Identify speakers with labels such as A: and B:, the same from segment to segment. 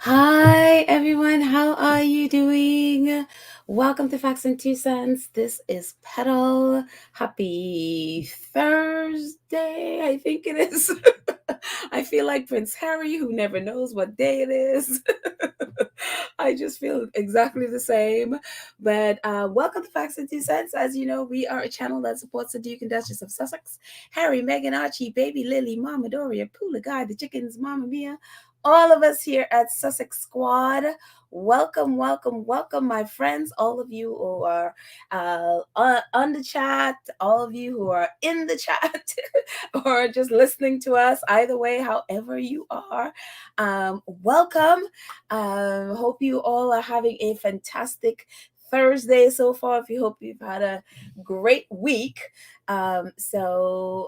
A: Hi, everyone. How are you doing? Welcome to Facts and Two Cents. This is Petal. Happy Thursday, I think it is. I feel like Prince Harry, who never knows what day it is. I just feel exactly the same. But welcome to Facts and Two Cents. As you know, we are a channel that supports the Duke and Duchess of Sussex, Harry, Meghan, Archie, Baby Lily, Mama Doria, Poola Guy, the chickens, Mama Mia, all of us here at Sussex Squad. Welcome, welcome, welcome, my friends, all of you who are on the chat, all of you who are in the chat, or just listening to us, either way, however you are. Welcome. Hope you all are having a fantastic Thursday so far. If you hope you've had a great week. Yeah,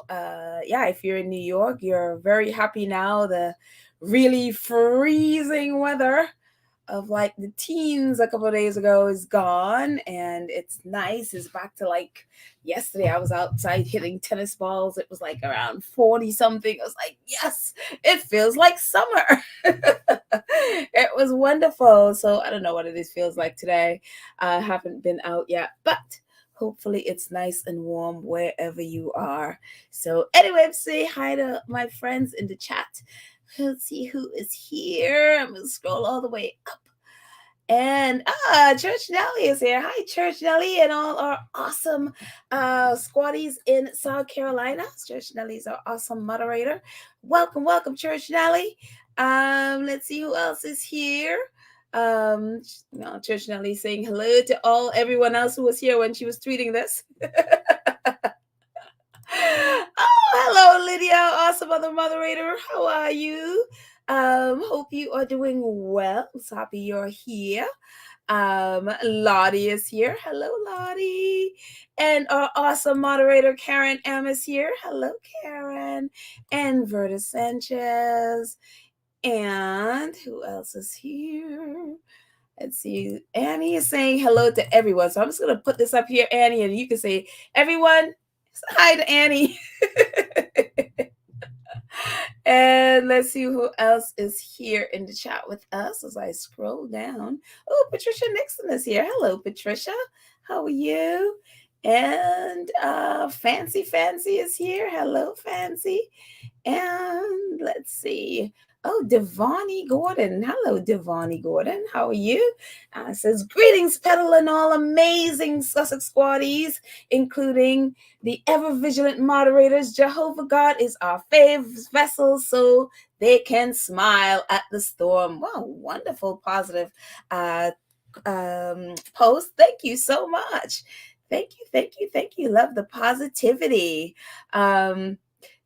A: if you're in New York, you're very happy now. The really freezing weather of like the teens a couple of days ago is gone, and it's nice. It's back to like yesterday. I was outside hitting tennis balls. It was like around 40 something. I was like, yes, it feels like summer. It was wonderful. So I don't know what it feels like today. I haven't been out yet, but hopefully it's nice and warm wherever you are. So anyway, say hi to my friends in the chat. Let's see who is here. I'm gonna scroll all the way up. And Church Nelly is here. Hi, Church Nelly, and all our awesome squaddies in South Carolina. Church Nelly's our awesome moderator. Welcome, welcome, Church Nelly. Let's see who else is here. Church Nelly saying hello to everyone else who was here when she was tweeting this. Oh, hello, Lydia. Awesome other moderator. How are you? Hope you are doing well. I'm so happy you're here. Lottie is here. Hello, Lottie. And our awesome moderator, Karen M, is here. Hello, Karen. And Verta Sanchez. And who else is here? Let's see. Annie is saying hello to everyone. So I'm just going to put this up here, Annie, and you can say, everyone, hi to Annie. And let's see who else is here in the chat with us as I scroll down. Oh, Patricia Nixon is here. Hello, Patricia. How are you? And Fancy is here. Hello, Fancy. And let's see. Oh, Devani Gordon. Hello, Devani Gordon. How are you? Says, greetings, Petal and all amazing Sussex squaddies, including the ever-vigilant moderators. Jehovah God is our favorite vessel, so they can smile at the storm. Wow, wonderful, positive post. Thank you so much. Thank you. Love the positivity.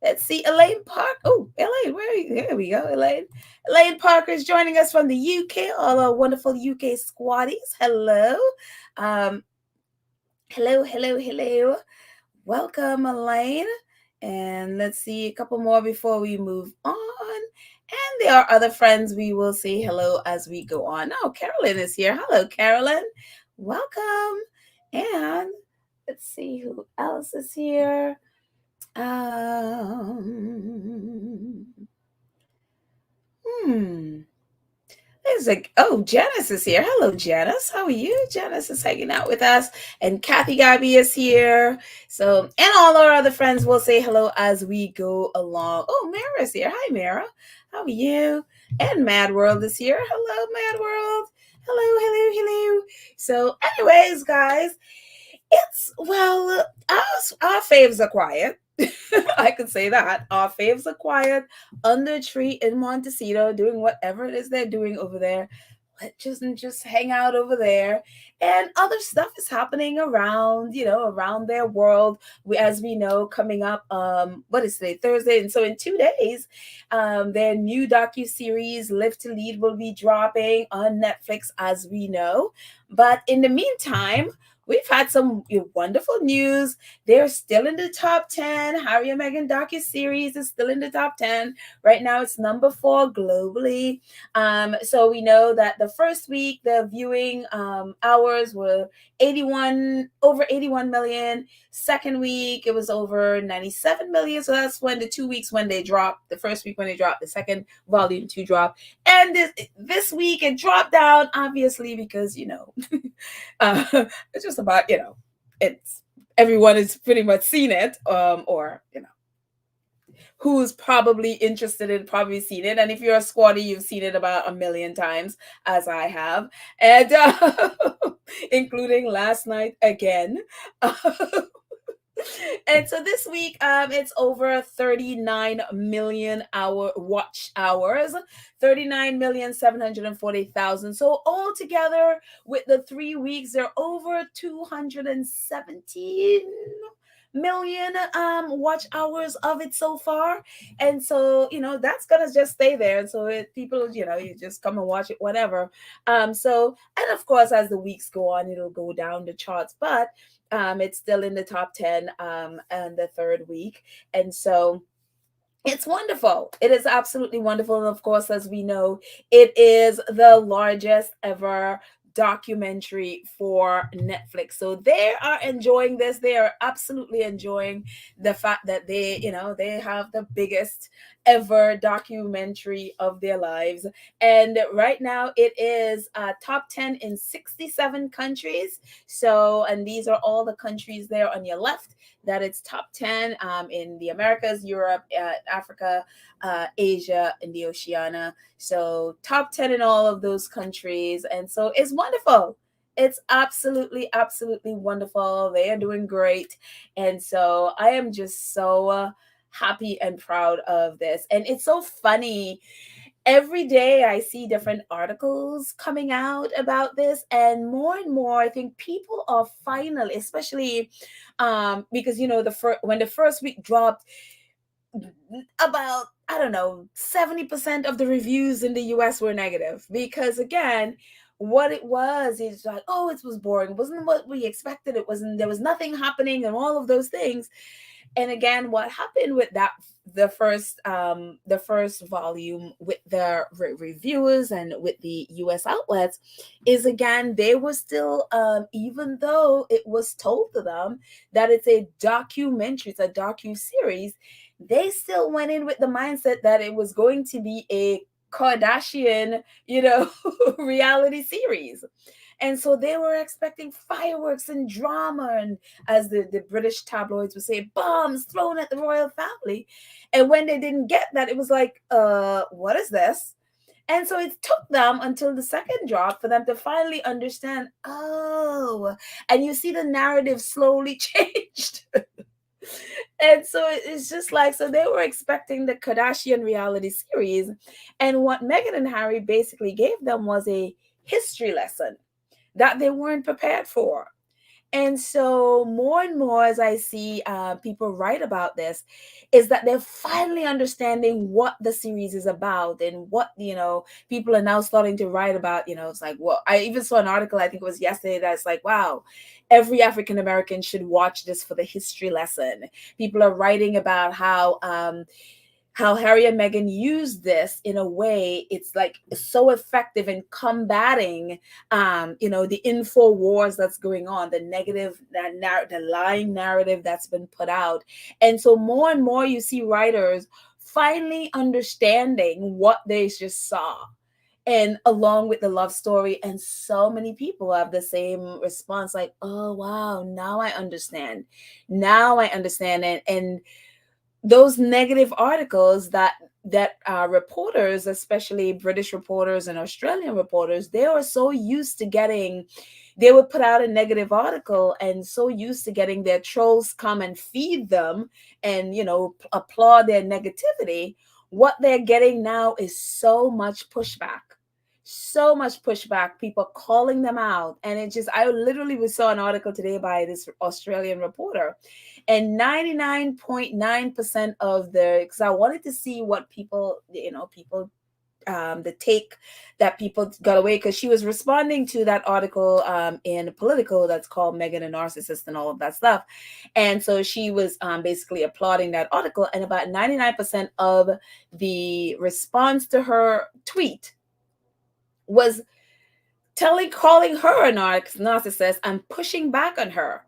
A: Let's see, Elaine Park. Oh, Elaine, where are you? There we go, Elaine. Elaine Parker is joining us from the UK. All our wonderful UK squaddies. Hello. Hello. Welcome, Elaine. And let's see a couple more before we move on. And there are other friends we will say hello as we go on. Oh, Carolyn is here. Hello, Carolyn. Welcome. And let's see who else is here. There's like, oh, Janice is here. Hello, Janice. How are you? Janice is hanging out with us. And Kathy Gabby is here. So, and all our other friends will say hello as we go along. Oh, Mara is here. Hi, Mara. How are you? And Mad World is here. Hello, Mad World. Hello. So, anyways, guys, our faves are quiet. I could say that. Our faves are quiet under a tree in Montecito doing whatever it is they're doing over there. Let's just hang out over there. And other stuff is happening around their world. As we know, coming up, what is today? Thursday. And so in 2 days, their new docuseries, Live to Lead, will be dropping on Netflix, as we know. But in the meantime, we've had some wonderful news. They're still in the top 10. Harry and Meghan Docuseries is still in the top 10. Right now it's number 4 globally. So we know that the first week, the viewing hours were over 81 million. Second week, it was over 97 million. So that's when the 2 weeks when they dropped, the first week when they dropped, the second volume 2 dropped. And this week it dropped down, obviously, because, it's just about, it's everyone has pretty much seen it, or, who's probably interested in probably seen it. And if you're a squatter, you've seen it about a million times, as I have. And including last night again. And so this week, it's over 39 million watch hours, 39,740,000. So altogether, with the 3 weeks, they're over 217 million watch hours of it so far. And so that's gonna just stay there. And so people, you just come and watch it, whatever. So, and of course, as the weeks go on, it'll go down the charts, but it's still in the top 10 and the third week. And so it's wonderful. It is absolutely wonderful. And of course, as we know, it is the largest ever documentary for Netflix. So they are enjoying this. They are absolutely enjoying the fact that they have the biggest ever documentary of their lives. And right now it is top 10 in 67 countries. So, and these are all the countries there on your left, that it's top 10 in the Americas, Europe, Africa, Asia, and the Oceania. So top 10 in all of those countries. And so it's wonderful. It's absolutely, absolutely wonderful. They are doing great. And so I am just so happy and proud of this. And it's so funny. Every day I see different articles coming out about this, and more I think people are finally, especially because when the first week dropped, about, I don't know, 70% of the reviews in the US were negative, because again, what it was is like, oh, it was boring, it wasn't what we expected, there was nothing happening, and all of those things. And again, what happened with that, the first volume with the reviewers and with the US outlets, is again, they were still, even though it was told to them that it's a documentary, it's a docu-series, they still went in with the mindset that it was going to be a Kardashian, reality series. And so they were expecting fireworks and drama, and as the British tabloids would say, bombs thrown at the royal family. And when they didn't get that, it was like, what is this? And so it took them until the second drop for them to finally understand, oh, and you see the narrative slowly changed. And so it's just like, so they were expecting the Kardashian reality series. And what Meghan and Harry basically gave them was a history lesson that they weren't prepared for. And so more and more, as I see people write about this, is that they're finally understanding what the series is about, and what, people are now starting to write about. It's like, well, I even saw an article, I think it was yesterday, that's like, wow, every African American should watch this for the history lesson. People are writing about how Harry and Meghan used this in a way, it's like so effective in combating, the info wars that's going on, the negative, the lying narrative that's been put out. And so more and more you see writers finally understanding what they just saw, and along with the love story. And so many people have the same response, like, oh, wow, now I understand. And those negative articles that reporters, especially British reporters and Australian reporters, they were so used to getting, they would put out a negative article and so used to getting their trolls come and feed them and, applaud their negativity. What they're getting now is so much pushback. People calling them out. And it just, I literally saw an article today by this Australian reporter, and 99.9% of because I wanted to see what people the take that people got away, because she was responding to that article in Politico that's called Meghan a Narcissist and all of that stuff. And so she was basically applauding that article, and about 99% of the response to her tweet was calling her a narcissist and pushing back on her.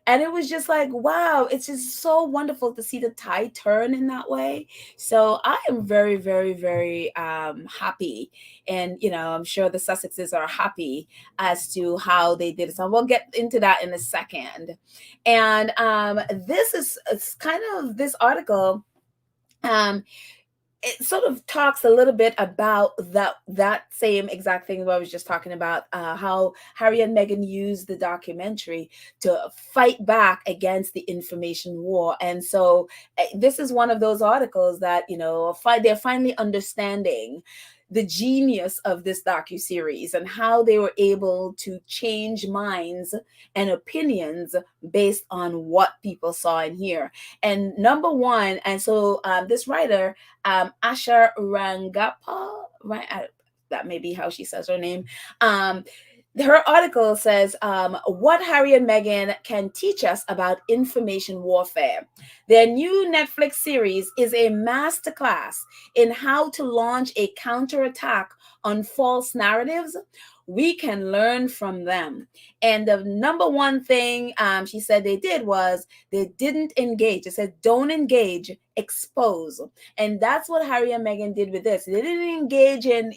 A: And it was just like, wow, it's just so wonderful to see the tide turn in that way. So I am very, very, very happy. And, I'm sure the Sussexes are happy as to how they did it. So we'll get into that in a second. And it's kind of this article. It sort of talks a little bit about that same exact thing that I was just talking about, how Harry and Meghan used the documentary to fight back against the information war. And so this is one of those articles that, they're finally understanding the genius of this docuseries and how they were able to change minds and opinions based on what people saw and hear. And number one, and so this writer, Asha Rangappa, right? That may be how she says her name. Her article says, what Harry and Meghan can teach us about information warfare. Their new Netflix series is a masterclass in how to launch a counterattack on false narratives. We can learn from them. And the number one thing she said they did was they didn't engage. It said, don't engage, expose. And that's what Harry and Meghan did with this. They didn't engage in,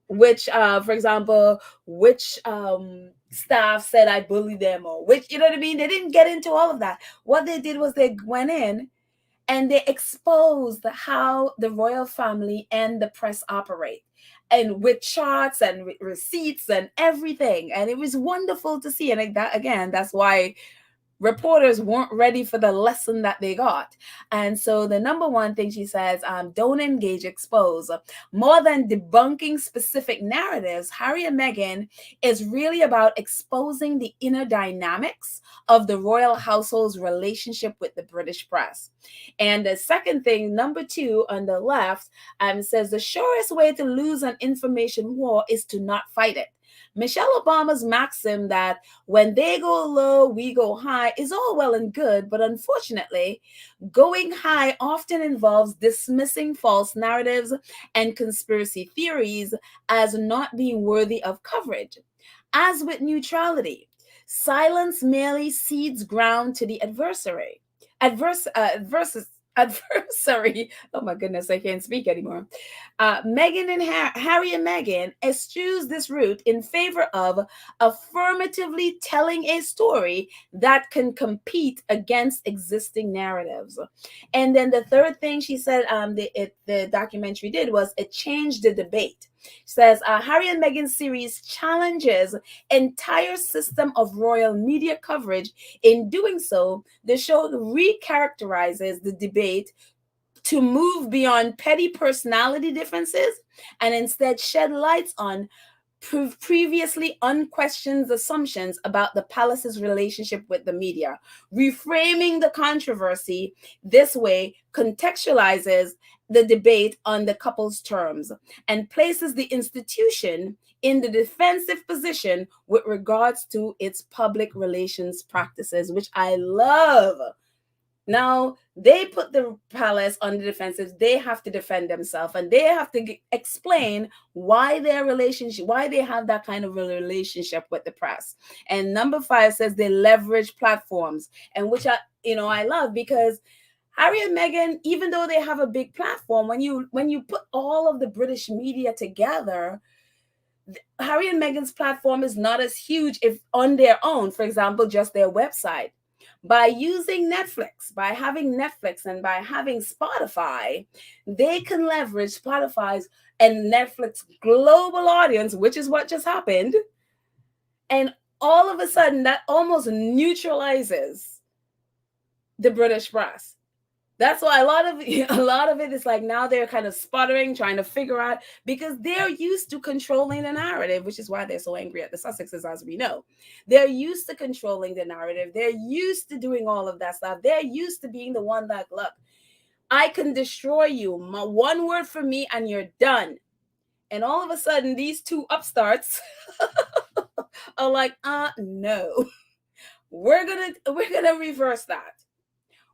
A: which for example, which staff said I bullied them, or which, you know what I mean? They didn't get into all of that. What they did was they went in and they exposed how the royal family and the press operate, and with charts and receipts and everything. And it was wonderful to see. And that's why reporters weren't ready for the lesson that they got. And so the number one thing she says, don't engage, expose. More than debunking specific narratives, Harry and Meghan is really about exposing the inner dynamics of the royal household's relationship with the British press. And the second thing, number two on the left, says the surest way to lose an information war is to not fight it. Michelle Obama's maxim that when they go low, we go high is all well and good, but unfortunately, going high often involves dismissing false narratives and conspiracy theories as not being worthy of coverage. As with neutrality, silence merely cedes ground to the adversary. Adversary. Oh my goodness, I can't speak anymore. Harry and Meghan eschews this route in favor of affirmatively telling a story that can compete against existing narratives. And then the third thing she said the documentary did was it changed the debate. She says, Harry and Meghan series challenges entire system of royal media coverage. In doing so, the show recharacterizes the debate to move beyond petty personality differences and instead shed lights on previously unquestioned assumptions about the palace's relationship with the media. Reframing the controversy this way contextualizes the debate on the couple's terms and places the institution in the defensive position with regards to its public relations practices, which I love. Now, they put the palace on the defensive. They have to defend themselves, and they have to explain why they have that kind of a relationship with the press. And number 5 says they leverage platforms, and which I love, because Harry and Meghan, even though they have a big platform, when you put all of the British media together, Harry and Meghan's platform is not as huge if on their own, for example, just their website. By using Netflix, by having Netflix and by having Spotify, they can leverage Spotify's and Netflix global audience, which is what just happened. And all of a sudden, that almost neutralizes the British press. That's why a lot of it is like now they're kind of sputtering, trying to figure out, because they're used to controlling the narrative, which is why they're so angry at the Sussexes, as we know. They're used to controlling the narrative. They're used to doing all of that stuff. They're used to being the one that, look, I can destroy you. One word from me and you're done. And all of a sudden, these two upstarts are like, no, we're gonna reverse that.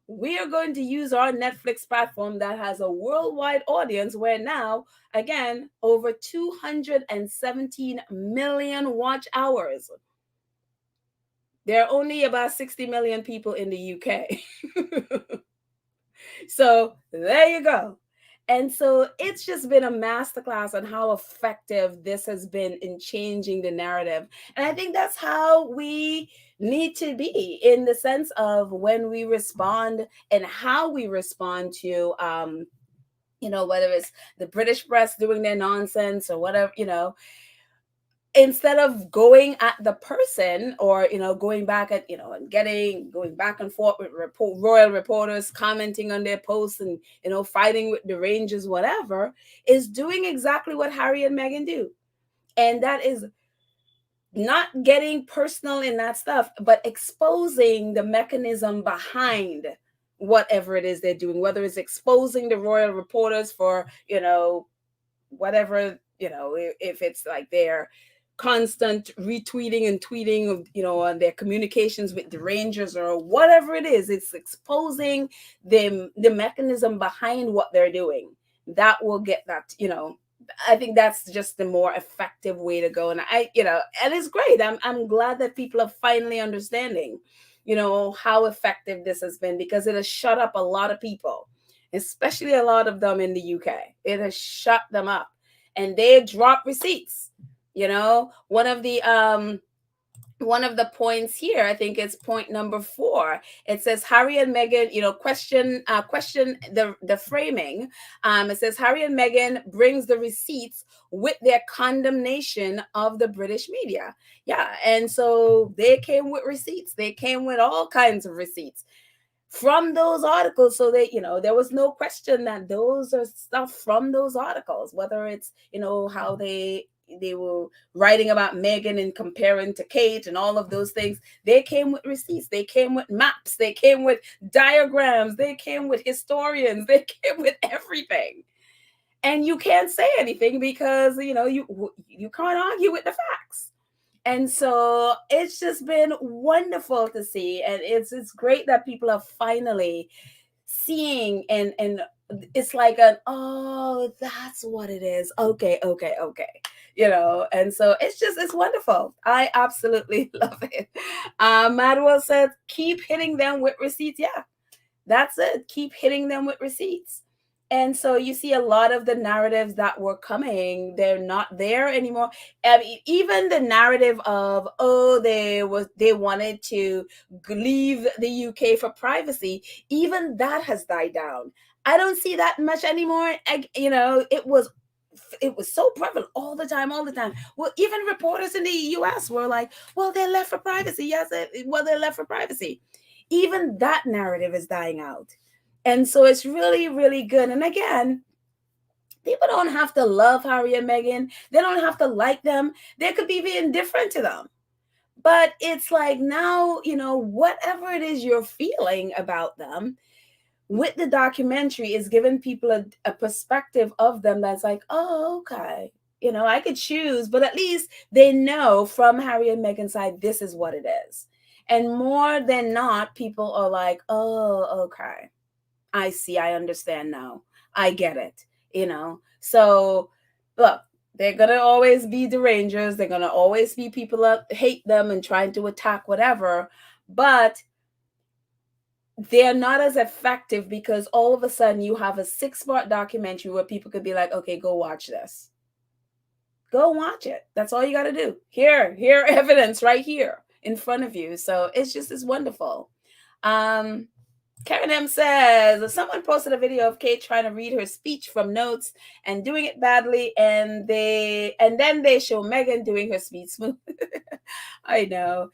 A: We are going to use our Netflix platform that has a worldwide audience where now, again, over 217 million watch hours. There are only about 60 million people in the UK. So there you go. And so it's just been a masterclass on how effective this has been in changing the narrative. And I think that's how we need to be, in the sense of when we respond and how we respond to whether it's the British press doing their nonsense or whatever, instead of going at the person, or going back at and going back and forth with royal reporters commenting on their posts, and fighting with the Rangers, whatever, is doing exactly what Harry and Meghan do. And that is not getting personal in that stuff, but exposing the mechanism behind whatever it is they're doing, whether it's exposing the royal reporters for whatever, if it's like their constant retweeting and tweeting of on their communications with the Rangers or whatever it is. It's exposing the mechanism behind what they're doing. That will get that, I think that's just the more effective way to go. And and it's great. I'm glad that people are finally understanding how effective this has been, because it has shut up a lot of people, especially a lot of them in the UK. It has shut them up, and they drop receipts. One of the points here, I think it's point number 4. It says Harry and Meghan, question the framing. It says Harry and Meghan brings the receipts with their condemnation of the British media. Yeah, and so they came with receipts. They came with all kinds of receipts from those articles. So they, there was no question that those are stuff from those articles, whether it's, how they were writing about Meghan and comparing to Kate and all of those things. They came with receipts. They came with maps. They came with diagrams. They came with historians. They came with everything. And you can't say anything because, you can't argue with the facts. And so it's just been wonderful to see. And it's great that people are finally seeing, and it's like oh, that's what it is. Okay. And so it's wonderful. I absolutely love it. Madwell said, keep hitting them with receipts. Yeah, that's it. Keep hitting them with receipts. And so you see a lot of the narratives that were coming, they're not there anymore. I mean, even the narrative of, they wanted to leave the UK for privacy, even that has died down. I don't see that much anymore. It was so prevalent all the time. Well, even reporters in the US were like, well, they're left for privacy. Yes, they're left for privacy. Even that narrative is dying out. And so it's really, really good. And again, people don't have to love Harry and Meghan. They don't have to like them. They could be indifferent to them. But it's like now, whatever it is you're feeling about them, with the documentary, is giving people a perspective of them that's like, oh, okay. I could choose, but at least they know from Harry and Meghan's side, this is what it is. And more than not, people are like, oh, okay. I see, I understand now. I get it, So, look, they're going to always be the Rangers. They're going to always be people that hate them and trying to attack whatever. But they're not as effective because all of a sudden you have a 6-part documentary where people could be like, okay, go watch this. Go watch it. That's all you got to do. Here evidence right here in front of you. So it's wonderful. Karen M says, someone posted a video of Kate trying to read her speech from notes and doing it badly, and then they show Meghan doing her speech smooth. I know.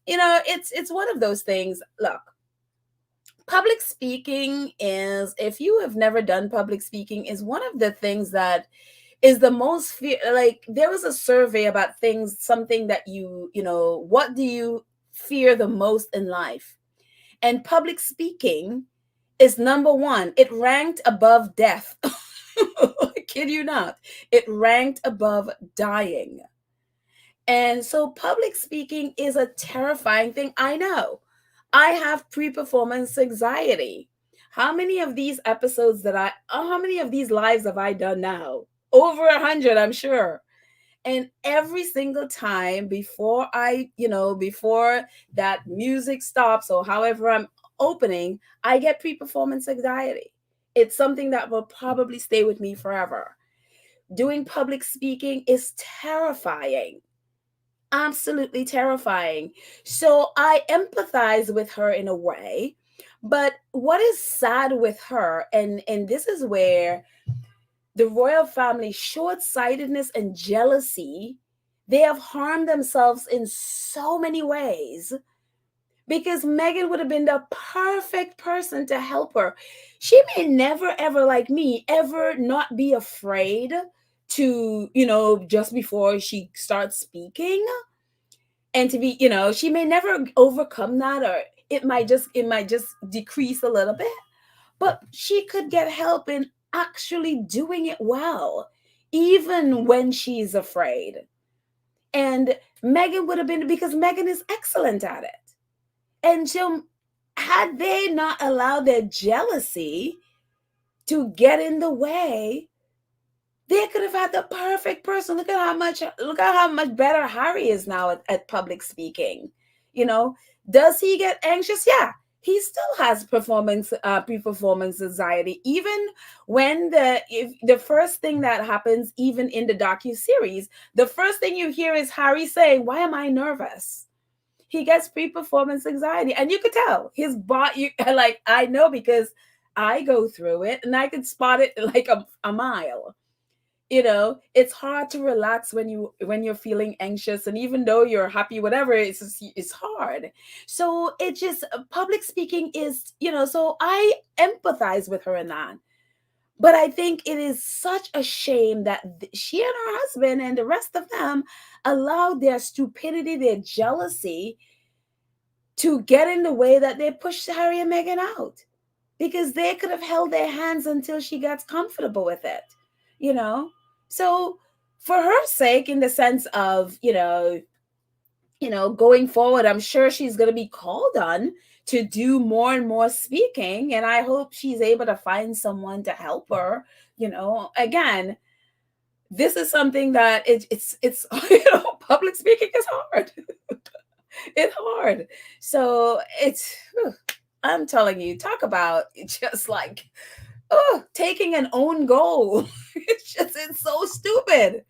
A: It's one of those things. Look, public speaking is, if you have never done public speaking, is one of the things that is the most like, there was a survey about something that what do you fear the most in life? And public speaking is number one. It ranked above death. I kid you not. It ranked above dying. And so public speaking is a terrifying thing. I know. I have pre-performance anxiety. How many of these episodes how many of these lives have I done now? Over 100, I'm sure. And every single time before before that music stops or however I'm opening, I get pre-performance anxiety. It's something that will probably stay with me forever. Doing public speaking is terrifying, absolutely terrifying. So I empathize with her in a way. But what is sad with her, and this is where the royal family short-sightedness and jealousy, they have harmed themselves in so many ways, because Meghan would have been the perfect person to help her. She may never ever, like me, ever not be afraid to, just before she starts speaking, and to be, she may never overcome that, or it might just decrease a little bit, but she could get help in actually doing it well, even when she's afraid. And Meghan would have been, because Meghan is excellent at it. And so, had they not allowed their jealousy to get in the way, they could have had the perfect person. Look at how much better Harry is now at public speaking. Does he get anxious? Yeah. He still has pre-performance anxiety. Even when the first thing that happens, even in the docuseries, the first thing you hear is Harry saying, "Why am I nervous?" He gets pre-performance anxiety, and you could tell his body. Like, I know, because I go through it, and I could spot it like a mile. It's hard to relax when you're feeling anxious, and even though you're happy, whatever, it's hard. So it just, public speaking is, so I empathize with her in that. But I think it is such a shame that she and her husband and the rest of them allowed their stupidity, their jealousy, to get in the way that they pushed Harry and Meghan out, because they could have held their hands until she gets comfortable with it, you know? So for her sake, in the sense of, going forward, I'm sure she's going to be called on to do more and more speaking. And I hope she's able to find someone to help her. Again, this is something that it's public speaking is hard. It's hard. So I'm telling you, talk about just like, taking an own goal. It's so stupid.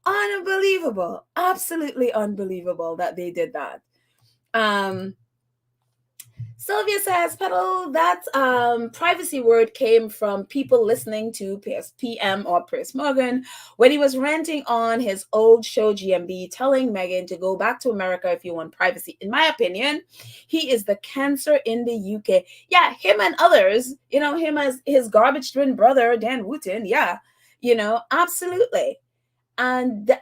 A: Unbelievable. Absolutely unbelievable that they did that. Sylvia says, Petal, that privacy word came from people listening to PM or Piers Morgan when he was ranting on his old show GMB, telling Meghan to go back to America if you want privacy. In my opinion, he is the cancer in the UK. Yeah, him and others, him as his garbage twin brother, Dan Wooten. Yeah, absolutely. And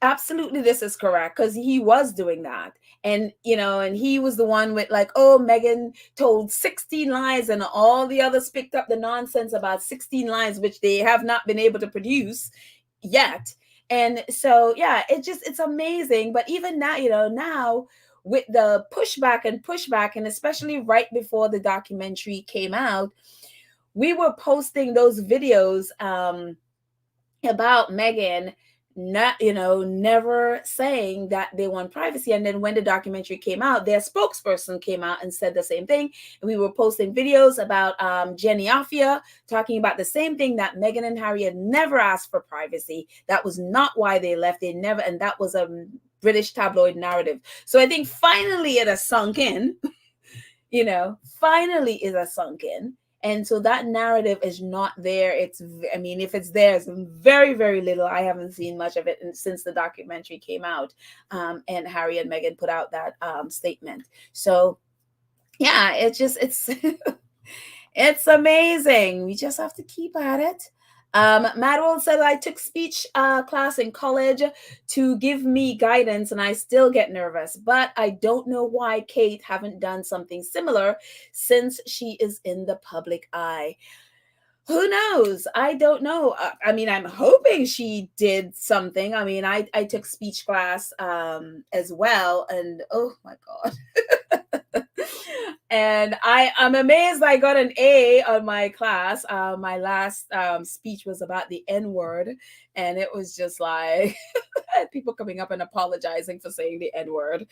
A: absolutely, this is correct, because he was doing that. And he was the one with, like, oh, Meghan told 16 lies, and all the others picked up the nonsense about 16 lies, which they have not been able to produce yet. And so, yeah, it's amazing. But even now, now with the pushback, and especially right before the documentary came out, we were posting those videos about Meghan never saying that they want privacy. And then when the documentary came out, their spokesperson came out and said the same thing. And we were posting videos about Jenny Offia talking about the same thing, that Meghan and Harry had never asked for privacy. That was not why they left. They never, and that was a British tabloid narrative. So I think finally it has sunk in, finally it has sunk in. And so that narrative is not there. If it's there, it's very, very little. I haven't seen much of it since the documentary came out, and Harry and Meghan put out that statement. So, yeah, it's it's amazing. We just have to keep at it. Madwell said, I took speech class in college to give me guidance, and I still get nervous. But I don't know why Kate haven't done something similar since she is in the public eye. Who knows? I don't know. I mean, I'm hoping she did something. I mean, I took speech class as well, and oh my god. And I'm amazed I got an A on my class. My last speech was about the N word, and it was just like people coming up and apologizing for saying the N word.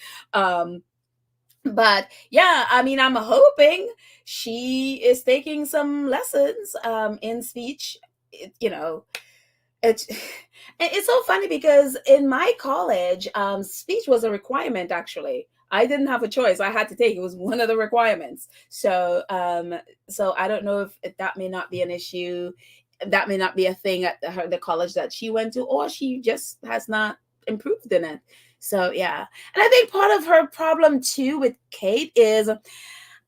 A: But yeah, I mean, I'm hoping she is taking some lessons in speech. You know, it's it's so funny because in my college, speech was a requirement. Actually, I didn't have a choice. I had to take it. It was one of the requirements. So I don't know if that may not be an issue. That may not be a thing at the college that she went to, or she just has not improved in it. So yeah, and I think part of her problem too with Kate is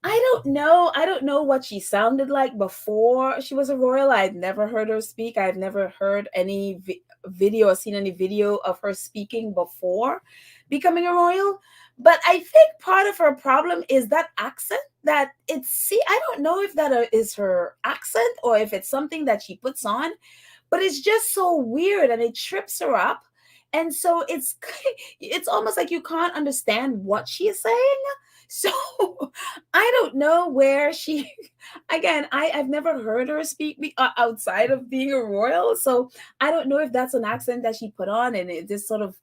A: I don't know what she sounded like before she was a royal. I'd never heard her speak. I've never heard any video or seen any video of her speaking before becoming a royal. But I think part of her problem is that accent that it's see I don't know if that is her accent or if it's something that she puts on, but it's just so weird and it trips her up. And so it's almost like you can't understand what she is saying. So I don't know where she again, I've never heard her speak outside of being a royal. So I don't know if that's an accent that she put on and it just sort of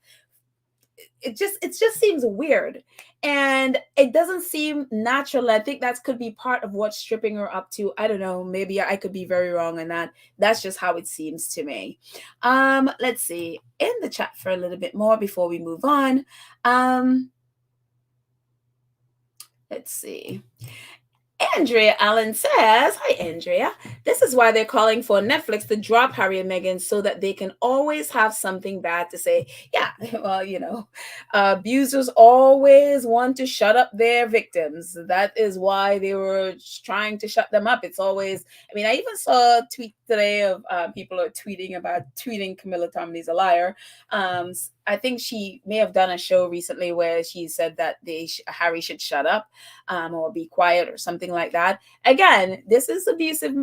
A: it just seems weird and it doesn't seem natural. I think that could be part of what's stripping her up to. I don't know, maybe I could be very wrong on that. That's just how it seems to me. Let's see in the chat for a little bit more before we move on. Let's see. Andrea Allen says, hi, Andrea. This is why they're calling for Netflix to drop Harry and Meghan so that they can always have something bad to say. Yeah, well, you know, abusers always want to shut up their victims. That is why they were trying to shut them up. It's always, I mean, I even saw a tweet today of people are tweeting Camilla Tominey's a liar. I think she may have done a show recently where she said that Harry should shut up or be quiet or something like that. Again, this is abusive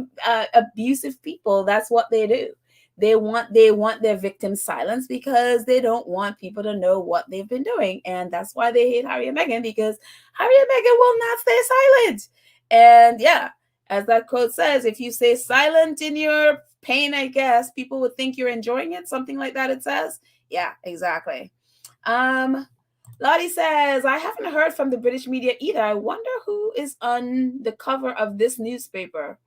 A: people. That's what they do. They want their victims silenced because they don't want people to know what they've been doing, and that's why they hate Harry and Meghan, because Harry and Meghan will not stay silent. And yeah, as that quote says, if you stay silent in your pain, I guess people would think you're enjoying it. Something like that. It says. Yeah, exactly. Lottie says, I haven't heard from the British media either. I wonder who is on the cover of this newspaper.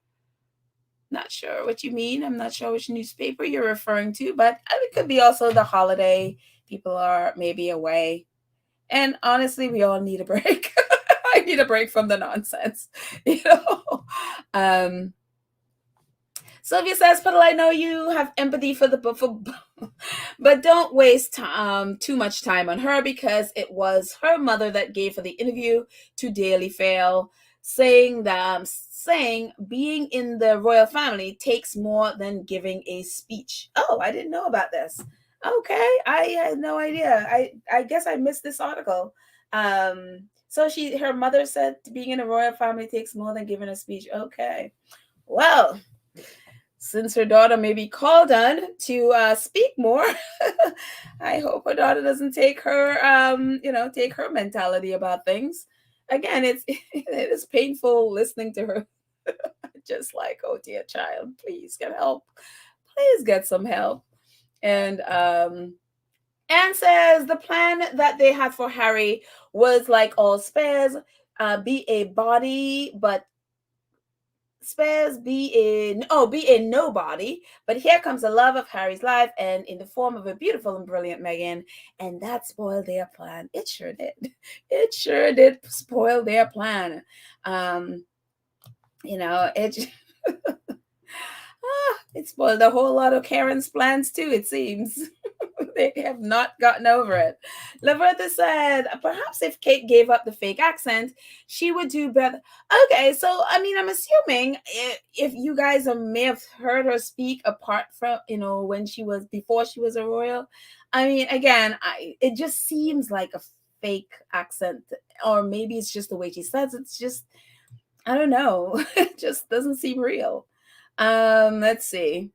A: Not sure what you mean. I'm not sure which newspaper you're referring to, but it could be also the holiday. People are maybe away. And honestly, we all need a break. I need a break from the nonsense, you know. Sylvia says, Puddle, I know you have empathy for the book, but don't waste too much time on her, because it was her mother that gave her the interview to Daily Fail, saying being in the royal family takes more than giving a speech. Oh, I didn't know about this. Okay, I had no idea. I guess I missed this article. So her mother said being in a royal family takes more than giving a speech. Okay, well, since her daughter may be called on to speak more, I hope her daughter doesn't take her, take her mentality about things. Again, it is painful listening to her. Just like, oh dear child, please get help. Please get some help. And Anne says the plan that they had for Harry was like all spares, be a body, but spares be a nobody, but here comes the love of Harry's life, and in the form of a beautiful and brilliant Meghan, and that spoiled their plan. It sure did. It sure did spoil their plan. It it spoiled a whole lot of Karen's plans too, it seems. They have not gotten over it. Laverta said, perhaps if Kate gave up the fake accent, she would do better. Okay, so I mean, I'm assuming if you guys may have heard her speak apart from, when she was, before she was a royal. I mean, again, it just seems like a fake accent, or maybe it's just the way she says it. It's just, I don't know. It just doesn't seem real. Let's see.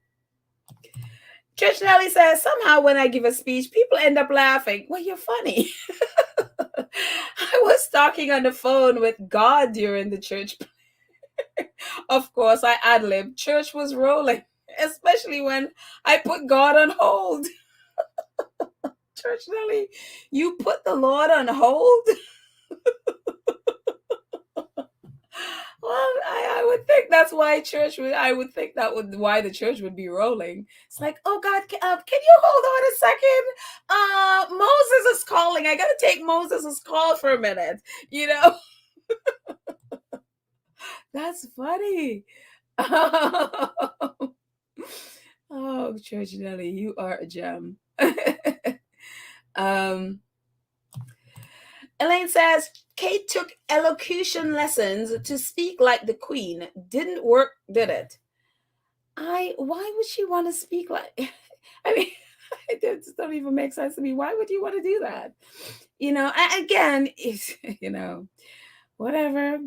A: Trish Nelly says, somehow when I give a speech, people end up laughing. Well, you're funny. I was talking on the phone with God during the church. Of course, I ad-libbed. Church was rolling, especially when I put God on hold. Church Nelly, you put the Lord on hold? Well, I would think that's why I would think that would why the church would be rolling. It's like, oh God, can you hold on a second? Moses is calling. I gotta take Moses' call for a minute. That's funny. Oh, Church Nelly, you are a gem. Elaine says, Kate took elocution lessons to speak like the Queen. Didn't work, did it? Why would she want to speak like, I mean, it just don't even make sense to me. Why would you want to do that? Again, whatever,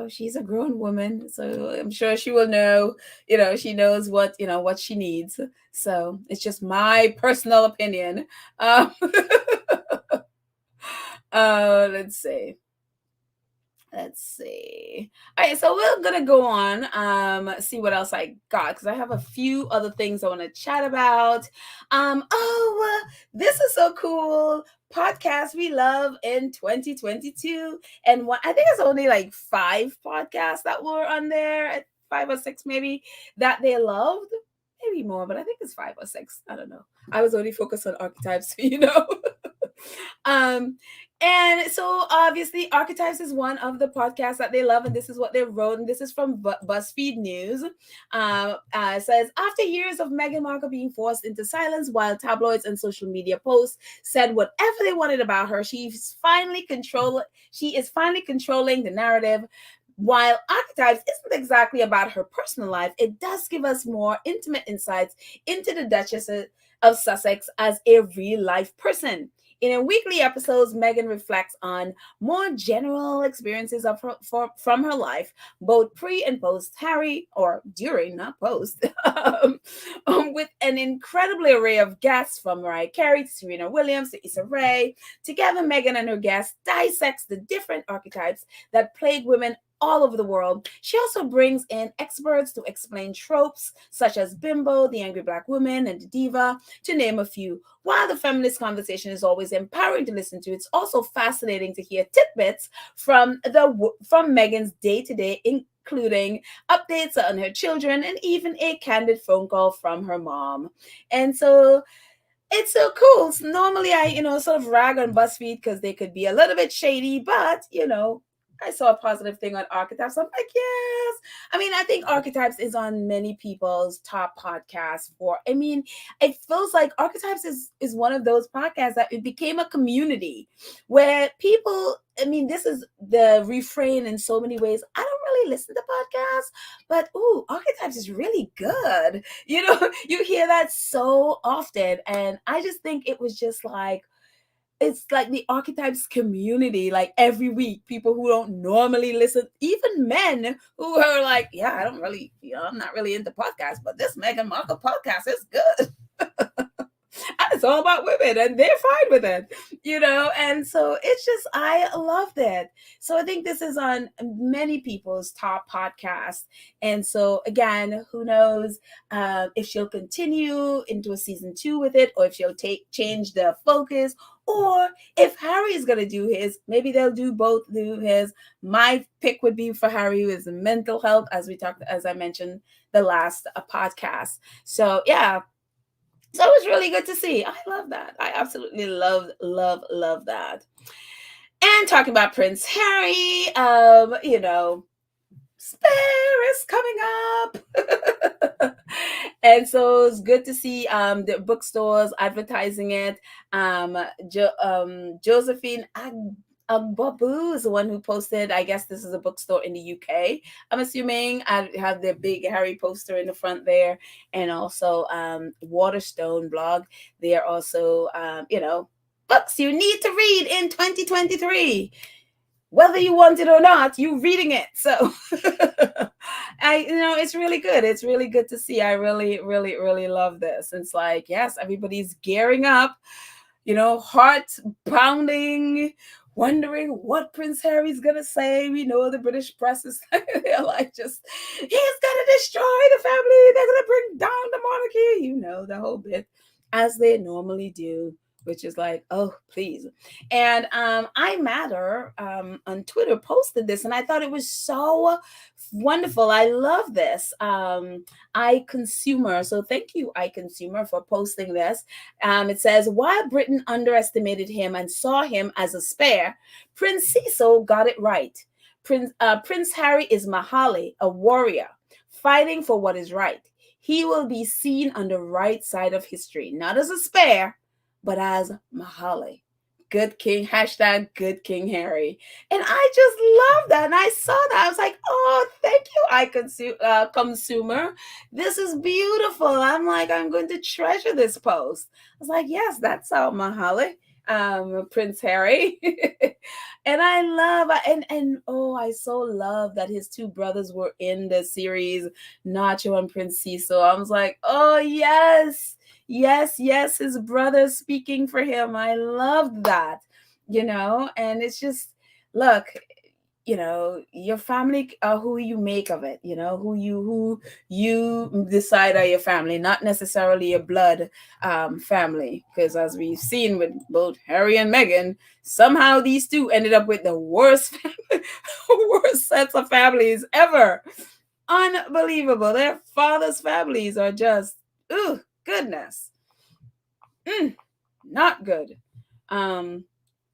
A: she's a grown woman. So I'm sure she will know, she knows what she needs. So it's just my personal opinion. Let's see. All right, so we're gonna go on, see what else I got, because I have a few other things I want to chat about. This is so cool. Podcast we love in 2022, and I think it's only like 5 podcasts that were on there, 5 or 6 maybe, that they loved. Maybe more, but I think it's 5 or 6. I don't know. I was only focused on archetypes, And so obviously Archetypes is one of the podcasts that they love, and this is what they wrote, and this is from BuzzFeed News. It says, after years of Meghan Markle being forced into silence while tabloids and social media posts said whatever they wanted about her, she is finally controlling the narrative. While Archetypes isn't exactly about her personal life, it does give us more intimate insights into the Duchess of Sussex as a real-life person. In a weekly episodes, Meghan reflects on more general experiences from her life, both pre and post Harry, or during, not post, with an incredible array of guests from Mariah Carey to Serena Williams to Issa Rae. Together, Meghan and her guests dissects the different archetypes that plague women all over the world. She also brings in experts to explain tropes such as bimbo, the angry black woman, and the diva, to name a few. While the feminist conversation is always empowering to listen to, it's also fascinating to hear tidbits from Meghan's day-to-day, including updates on her children and even a candid phone call from her mom. And so it's so cool. So normally I, sort of rag on BuzzFeed because they could be a little bit shady, but, I saw a positive thing on Archetypes. I'm like, yes. I mean, I think Archetypes is on many people's top podcasts it feels like Archetypes is one of those podcasts that it became a community where people, this is the refrain in so many ways. I don't really listen to podcasts, but Archetypes is really good. You hear that so often. And I just think it was just like, it's like the Archetypes community, like every week, people who don't normally listen, even men who are like, yeah, I don't really, I'm not really into podcasts, but this Meghan Markle podcast is good. It's all about women and they're fine with it, and so it's just, I loved it. So I think this is on many people's top podcasts. And so again, who knows if she'll continue into a season 2 with it, or if she'll change the focus, or if Harry is going to do his, maybe they'll do his. My pick would be for Harry is mental health, as I mentioned the last podcast. So yeah. So it was really good to see. I love that. I absolutely love that. And talking about Prince Harry, Spare is coming up. And so it's good to see the bookstores advertising it. Josephine Agbabu is the one who posted. I guess this is a bookstore in the UK. I'm assuming I have the big Harry poster in the front there, and also Waterstone blog. They are also books you need to read in 2023, whether you want it or not, you reading it. So it's really good. It's really good to see. I really, really, really love this. It's like, yes, everybody's gearing up, heart pounding, wondering what Prince Harry's gonna say. We know the British press is they're like, just he's gonna destroy the family, they're gonna bring down the monarchy, the whole bit, as they normally do, which is like, oh, please. And I Matter on Twitter posted this, and I thought it was so wonderful. I love this. iConsumer. So thank you, iConsumer, for posting this. It says, while Britain underestimated him and saw him as a spare, Prince Cecil got it right. Prince Harry is Mahali, a warrior, fighting for what is right. He will be seen on the right side of history, not as a spare, but as Mahali. Good King, hashtag good King Harry. And I just love that. And I saw that. I was like, oh, thank you, consumer. This is beautiful. I'm like, I'm going to treasure this post. I was like, yes, that's our Mahali, Prince Harry. And I love, I so love that his two brothers were in the series, Nacho and Prince Cecil. I was like, oh, yes. Yes, his brother speaking for him. I loved that, and it's just, look, your family are who you make of it, who you decide are your family, not necessarily your blood family. Because as we've seen with both Harry and Meghan, somehow these two ended up with the worst worst sets of families ever. Unbelievable. Their father's families are just, ooh, goodness. Not good.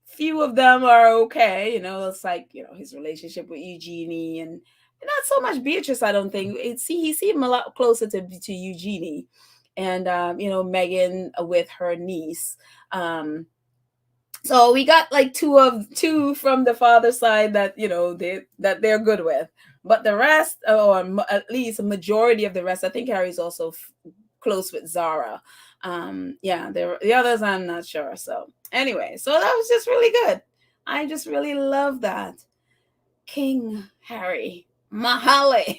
A: Few of them are okay. It's like, his relationship with Eugenie and not so much Beatrice, I don't think. He seemed a lot closer to Eugenie and, Meghan with her niece. So we got like two from the father side that, they're good with. But the rest, or at least a majority of the rest, I think Harry's also close with Zara. The others I'm not sure. So anyway, so that was just really good. I just really love that. King Harry, Mahali.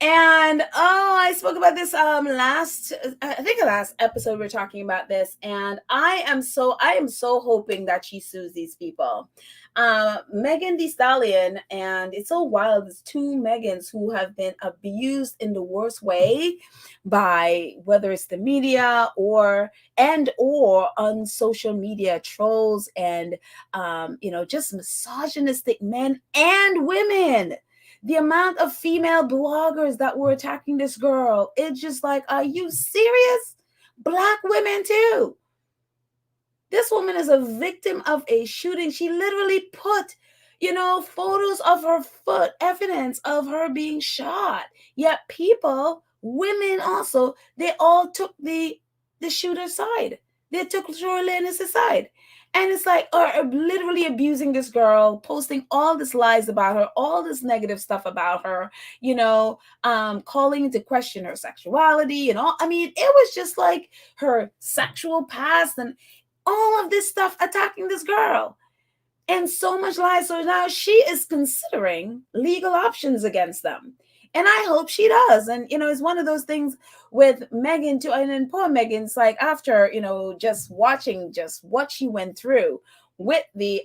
A: And I spoke about this last episode we were talking about this, and I am so hoping that she sues these people. Megan Thee Stallion, and it's so wild, there's two Megans who have been abused in the worst way by whether it's the media or on social media, trolls and just misogynistic men and women. The amount of female bloggers that were attacking this girl, it's just like, are you serious? Black women too. This woman is a victim of a shooting. She literally put, photos of her foot, evidence of her being shot. Yet people, women also, they all took the shooter's side. They took Troy Lannis' side. And it's like, are literally abusing this girl, posting all this lies about her, all this negative stuff about her, calling into question her sexuality and all. I mean, it was just like her sexual past and all of this stuff attacking this girl. And so much lies. So now she is considering legal options against them. And I hope she does. And, it's one of those things with Meghan too. And then poor Meghan, it's like after, just watching just what she went through with the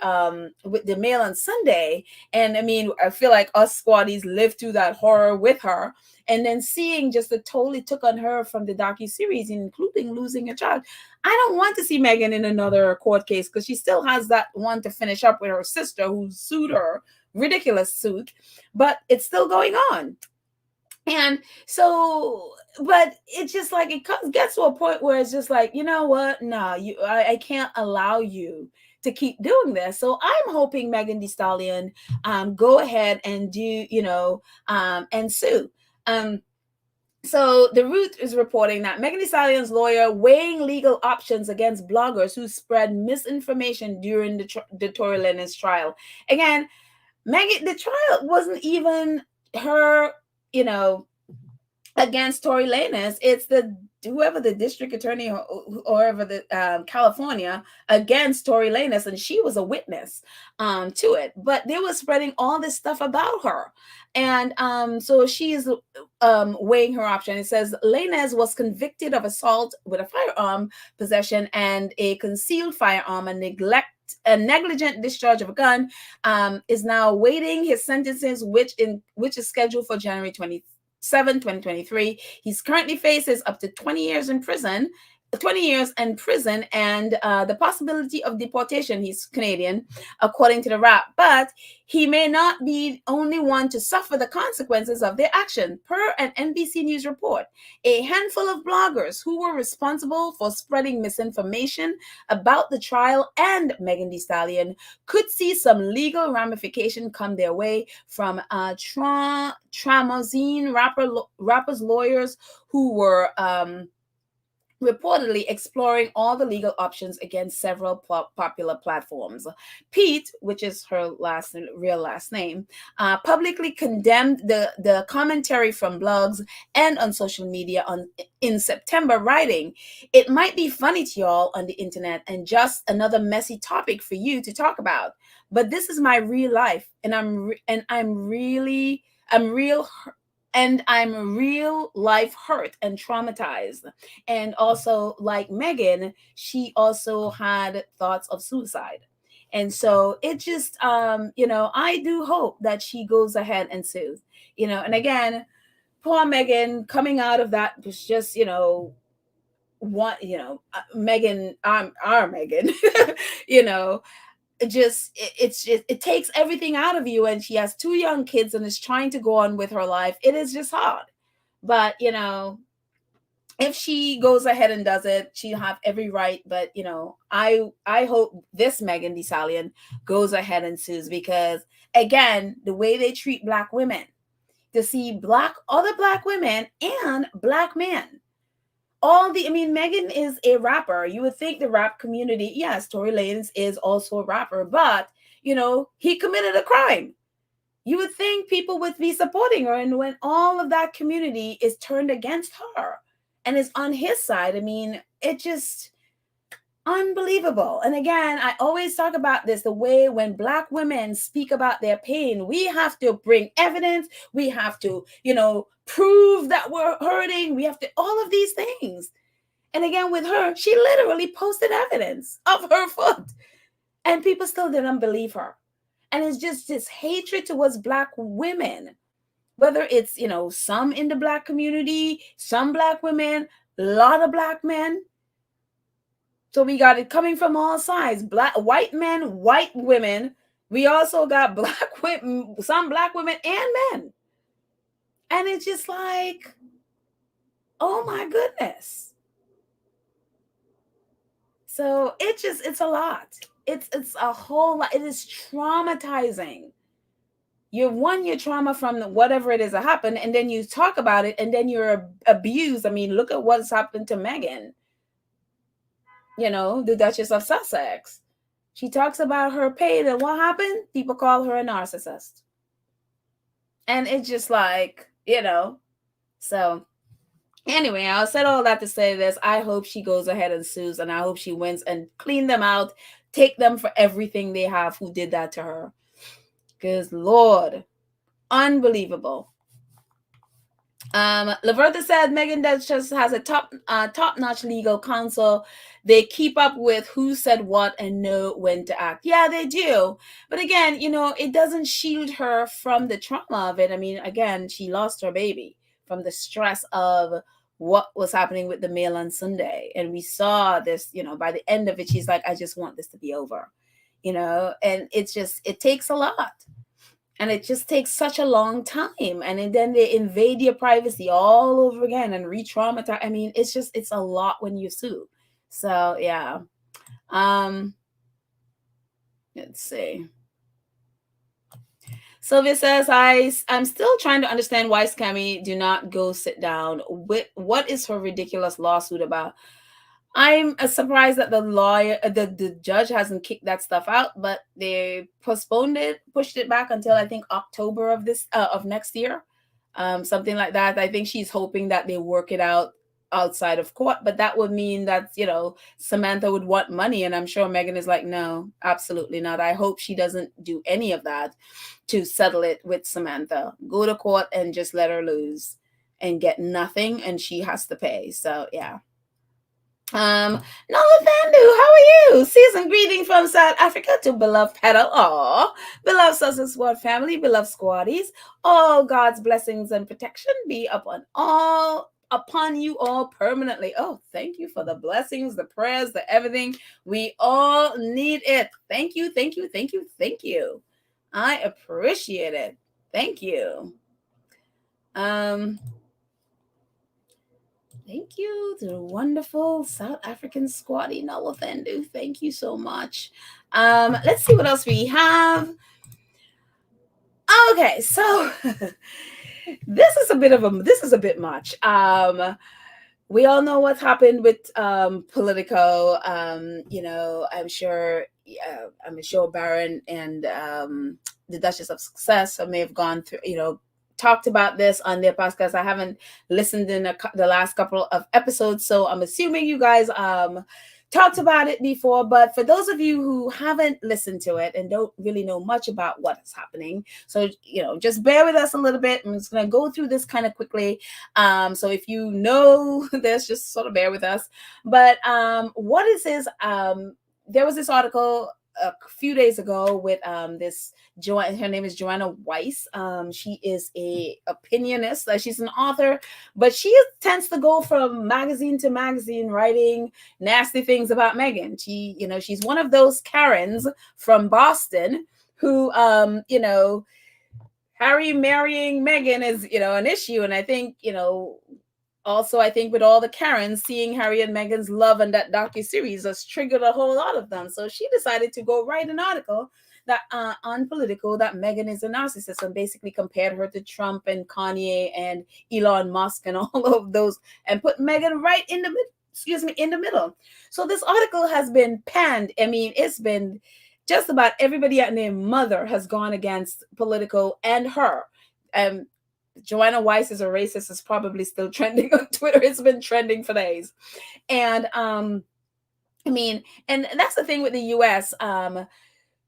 A: Mail on Sunday. And I mean, I feel like us squaddies lived through that horror with her. And then seeing just the toll it took on her from the docuseries, including losing a child. I don't want to see Meghan in another court case because she still has that one to finish up with her sister who sued her, ridiculous suit, but it's still going on. And so, but it's just like, it gets to a point where it's just like, you know what? No, I can't allow you to keep doing this. So I'm hoping Megan Thee Stallion go ahead and do, and sue. So the Root is reporting that Megan Thee Stallion's lawyer weighing legal options against bloggers who spread misinformation during the Tory Lanez trial. Again, the trial wasn't even her, against Tory Lanez. It's whoever the district attorney or whoever the California against Tory Lanez, and she was a witness to it. But they were spreading all this stuff about her, and so she is weighing her option. It says Lanez was convicted of assault with a firearm possession and a concealed firearm and negligent discharge of a gun. Is now awaiting his sentences, which is scheduled for January 2023. He's currently faces up to 20 years in prison, and the possibility of deportation. He's Canadian, according to the rap, but he may not be only one to suffer the consequences of their action. Per an NBC News report, a handful of bloggers who were responsible for spreading misinformation about the trial and Megan Thee Stallion could see some legal ramification come their way from Tramazine rappers' lawyers who were reportedly exploring all the legal options against several popular platforms. Pete, which is her real last name, publicly condemned the commentary from blogs and on social media in September, writing, "It might be funny to y'all on the internet and just another messy topic for you to talk about, but this is my real life, and I'm real life hurt and traumatized." And also, like Megan, she also had thoughts of suicide. And so it just, I do hope that she goes ahead and sues, and again, poor Megan coming out of that was just, Megan, our Megan, it takes everything out of you, and she has 2 young kids and is trying to go on with her life. It is just hard, but if she goes ahead and does it, she'll have every right. But I hope this Megan Thee Stallion goes ahead and sues, because again, the way they treat Black women, to see other Black women and Black men, Megan is a rapper. You would think the rap community, yes, Tory Lanez is also a rapper, but he committed a crime. You would think people would be supporting her, and when all of that community is turned against her and is on his side, it just unbelievable. And again, I always talk about this, the way when Black women speak about their pain, we have to bring evidence. We have to, prove that we're hurting. We have to, all of these things. And again, with her, she literally posted evidence of her foot, and people still didn't believe her. And it's just this hatred towards Black women, whether it's, some in the Black community, some Black women, a lot of Black men. So we got it coming from all sides, white men, white women. We also got Black women, some Black women and men. And it's just like, oh my goodness. So it's a lot. It's a whole lot. It is traumatizing. Your trauma from whatever it is that happened, and then you talk about it, and then you're abused. Look at what's happened to Meghan, the Duchess of Sussex. She talks about her pain, and what happened? People call her a narcissist. And it's just like, so anyway, I said all that to say this. I hope she goes ahead and sues, and I hope she wins and clean them out, take them for everything they have who did that to her. Because, Lord, unbelievable. Laverta said Meghan just has a top-notch legal counsel. They keep up with who said what and know when to act. Yeah, they do. But again, it doesn't shield her from the trauma of it. Again, she lost her baby from the stress of what was happening with the Mail on Sunday. And we saw this, by the end of it, she's like, I just want this to be over, and it takes a lot. And it just takes such a long time. And then they invade your privacy all over again and re-traumatize. It's a lot when you sue. So, yeah. Let's see. Sylvia says, I'm still trying to understand why Scammy do not go sit down. What is her ridiculous lawsuit about? I'm surprised that the lawyer, the judge hasn't kicked that stuff out, but they postponed it, pushed it back until I think October of next year, something like that. I think she's hoping that they work it out outside of court, but that would mean that Samantha would want money, and I'm sure Meghan is like, no, absolutely not. I hope she doesn't do any of that to settle it with Samantha. Go to court and just let her lose and get nothing, and she has to pay. So yeah. Nala Thandu, how are you? Season greeting from South Africa to beloved Petal. Aw, beloved Sussex Squad family, beloved squaddies. All God's blessings and protection be upon you all permanently. Oh, thank you for the blessings, the prayers, the everything. We all need it. Thank you, thank you, thank you, thank you. I appreciate it. Thank you. Thank you to the wonderful South African squatty Nolafendu. Thank you so much. Let's see what else we have. Okay, so this is a bit much. We all know what's happened with Politico. I'm sure Baron and the Duchess of Success may have gone through, talked about this on their podcast. I haven't listened in the last couple of episodes, so I'm assuming you guys talked about it before. But for those of you who haven't listened to it and don't really know much about what is happening, so just bear with us a little bit. I'm just going to go through this kind of quickly. So if you know this, just sort of bear with us. But what is this? There was this article a few days ago with this her name is Joanna Weiss. She is a opinionist. She's an author, but she tends to go from magazine to magazine writing nasty things about Meghan. She's one of those Karens from Boston who Harry marrying Meghan is an issue, and I think also, I think with all the Karens, seeing Harry and Meghan's love and that docuseries has triggered a whole lot of them. So she decided to go write an article that on Politico that Meghan is a narcissist, and basically compared her to Trump and Kanye and Elon Musk and all of those, and put Meghan right in the middle. So this article has been panned. I mean, it's been just about everybody and their mother has gone against Politico and her. Joanna Weiss is a racist is probably still trending on Twitter. It's been trending for days. And and that's the thing with the US.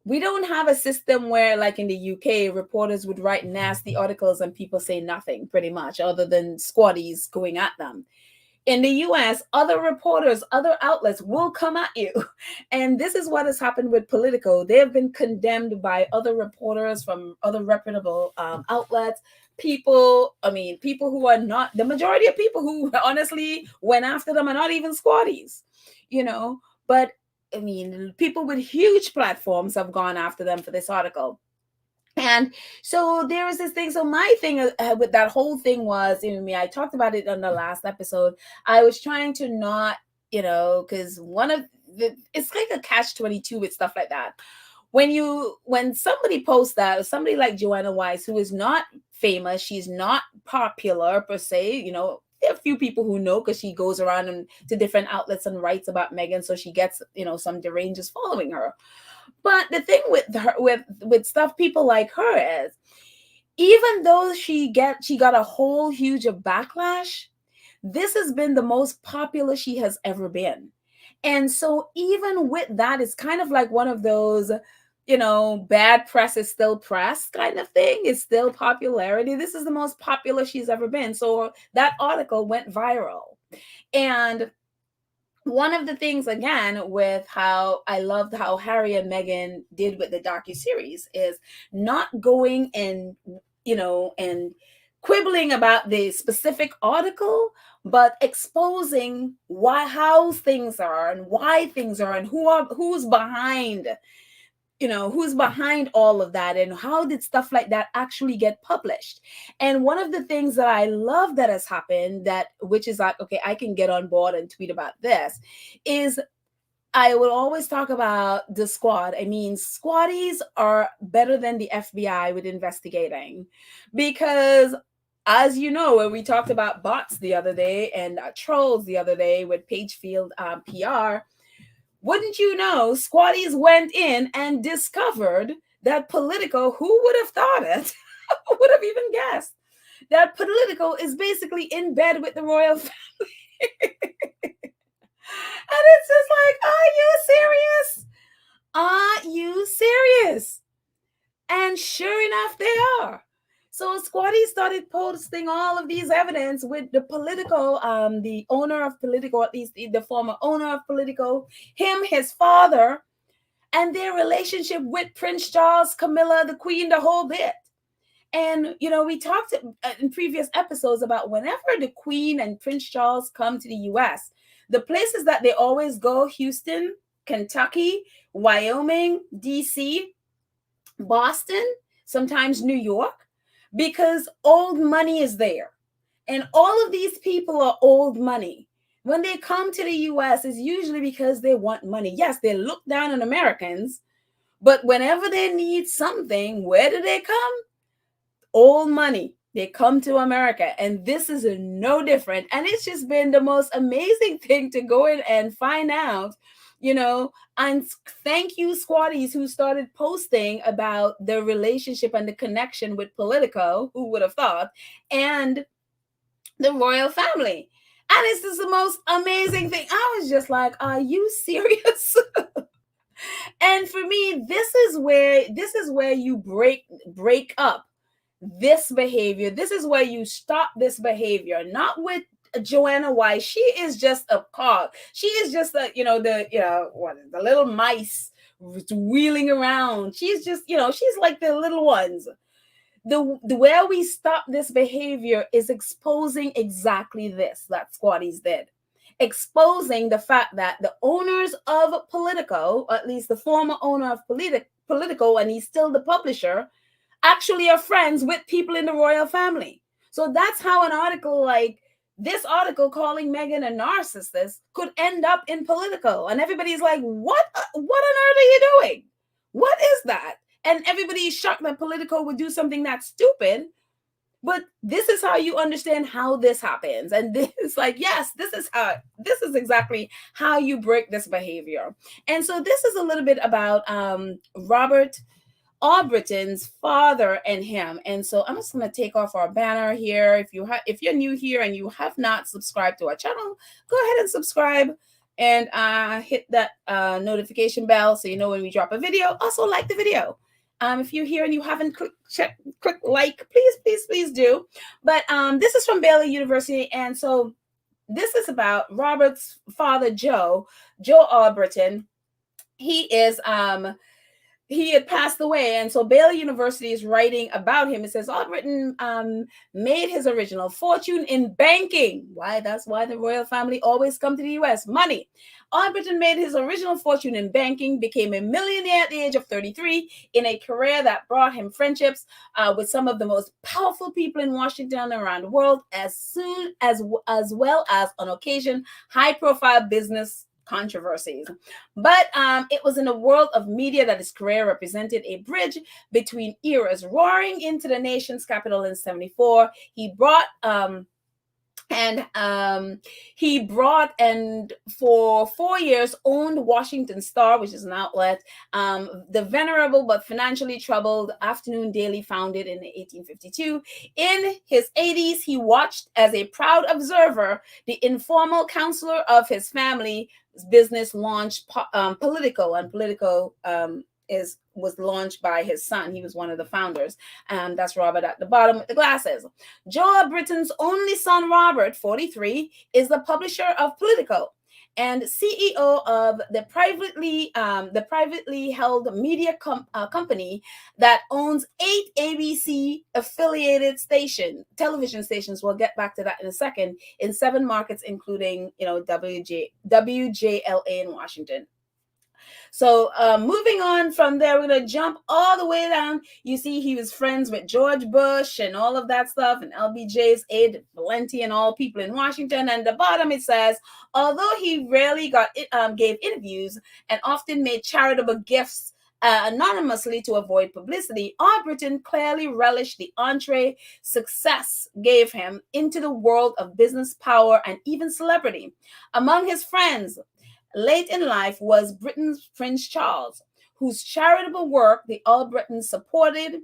A: We don't have a system where, like in the UK, reporters would write nasty articles and people say nothing, pretty much, other than squaddies going at them. In the US, other reporters, other outlets will come at you. And this is what has happened with Politico. They have been condemned by other reporters from other reputable outlets. People who are not, the majority of people who honestly went after them are not even squaddies, but people with huge platforms have gone after them for this article. And so there was this thing. So my thing with that whole thing was, I talked about it on the last episode. I was trying to not, because it's like a catch-22 with stuff like that. When somebody posts that, somebody like Joanna Weiss, who is not famous, she's not popular per se, there are a few people who know because she goes around to different outlets and writes about Meghan, so she gets, some derangers following her. But the thing with her, with stuff people like her is, even though she got a whole huge backlash, this has been the most popular she has ever been. And so even with that, it's kind of like one of those, bad press is still press kind of thing. It's still popularity. This is the most popular she's ever been. So that article went viral. And one of the things, again, with how I loved how Harry and Meghan did with the docuseries is not going and quibbling about the specific article, but exposing how things are and why things are and who's behind all of that, and how did stuff like that actually get published. And one of the things that I love that has happened, which is like, okay, I can get on board and tweet about this, is I will always talk about the squad. I mean, squaddies are better than the FBI with investigating, because as you know, when we talked about bots the other day and trolls the other day with Pagefield PR, wouldn't you know, squaddies went in and discovered that Politico, who would have thought it, who would have even guessed, that Politico is basically in bed with the royal family. And it's just like, are you serious? Are you serious? And sure enough, they are. So Squatty started posting all of these evidence with the Politico, the owner of Politico, at least the former owner of Politico, him, his father, and their relationship with Prince Charles, Camilla, the Queen, the whole bit. And, you know, we talked in previous episodes about whenever the Queen and Prince Charles come to the US, the places that they always go: Houston, Kentucky, Wyoming, DC, Boston, sometimes New York, because old money is there. And all of these people are old money. When they come to the US, it's usually because they want money. Yes, they look down on Americans, but whenever they need something, where do they come? Old money. They come to America, and this is no different. And it's just been the most amazing thing to go in and find out, you know. And thank you, squaddies, who started posting about the relationship and the connection with Politico, who would have thought, and the royal family. And it's just the most amazing thing. I was just like, are you serious? And for me, this is where you break up this behavior. This is where you stop this behavior, not with Joanna Weiss. She is just a cog. She is just the little mice wheeling around. She's just, she's like the little ones. The where we stop this behavior is exposing exactly this that squaddies did. Exposing the fact that the owners of Politico, or at least the former owner of Politico, and he's still the publisher, actually are friends with people in the royal family. So that's how an article like this article calling Meghan a narcissist could end up in Politico. And everybody's like, what on earth are you doing? What is that? And everybody's shocked that Politico would do something that stupid. But this is how you understand how this happens. And this is like, yes, this is exactly how you break this behavior. And so this is a little bit about Robert Albritton's father and him. And so I'm just going to take off our banner here. If you're new here and you have not subscribed to our channel, go ahead and subscribe and hit that notification bell so you know when we drop a video. Also like the video. If you're here and you haven't click like, please do. But this is from Baylor University, and so this is about Robert's father, Joe Albritton. He had passed away, and so Baylor University is writing about him. It says Albritton made his original fortune in banking. That's why the royal family always come to the U.S. Money. Albritton made his original fortune in banking, became a millionaire at the age of 33 in a career that brought him friendships with some of the most powerful people in Washington and around the world, as well as on occasion high-profile business controversies. But it was in a world of media that his career represented a bridge between eras. Roaring into the nation's capital in 1974, he brought and for 4 years owned Washington Star, which is an outlet, the venerable but financially troubled Afternoon Daily, founded in 1852. In his 80s, he watched as a proud observer the informal counselor of his family business launched Politico, and Politico was launched by his son. He was one of the founders. That's Robert at the bottom with the glasses. Joe Albritton's only son, Robert, 43, is the publisher of Politico and CEO of the privately held media company that owns 8 ABC affiliated television stations. We'll get back to that in a second, in 7 markets, including WJLA in Washington. So moving on from there, we're gonna jump all the way down. You see, he was friends with George Bush and all of that stuff, and LBJ's aide Valenti and all people in Washington. And at the bottom it says, although he rarely gave interviews and often made charitable gifts anonymously to avoid publicity, Albritton clearly relished the entree success gave him into the world of business, power, and even celebrity. Among his friends late in life was Britain's Prince Charles, whose charitable work the Albrittons supported.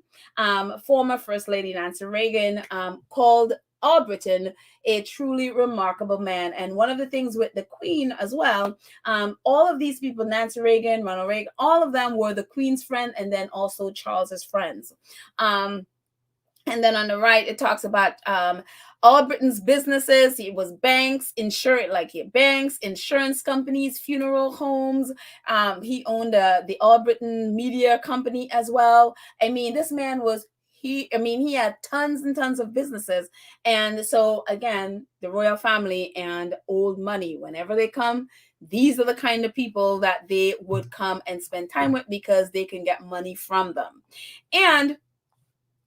A: Former First Lady Nancy Reagan called Albritton a truly remarkable man. And one of the things with the Queen as well, all of these people, Nancy Reagan, Ronald Reagan, all of them were the Queen's friend and then also Charles's friends. And then on the right, it talks about Albritton's businesses. It was banks, banks, insurance companies, funeral homes. He owned the Albritton Media Company as well. I mean, this man he had tons and tons of businesses. And so again, the royal family and old money, whenever they come, these are the kind of people that they would come and spend time with because they can get money from them. And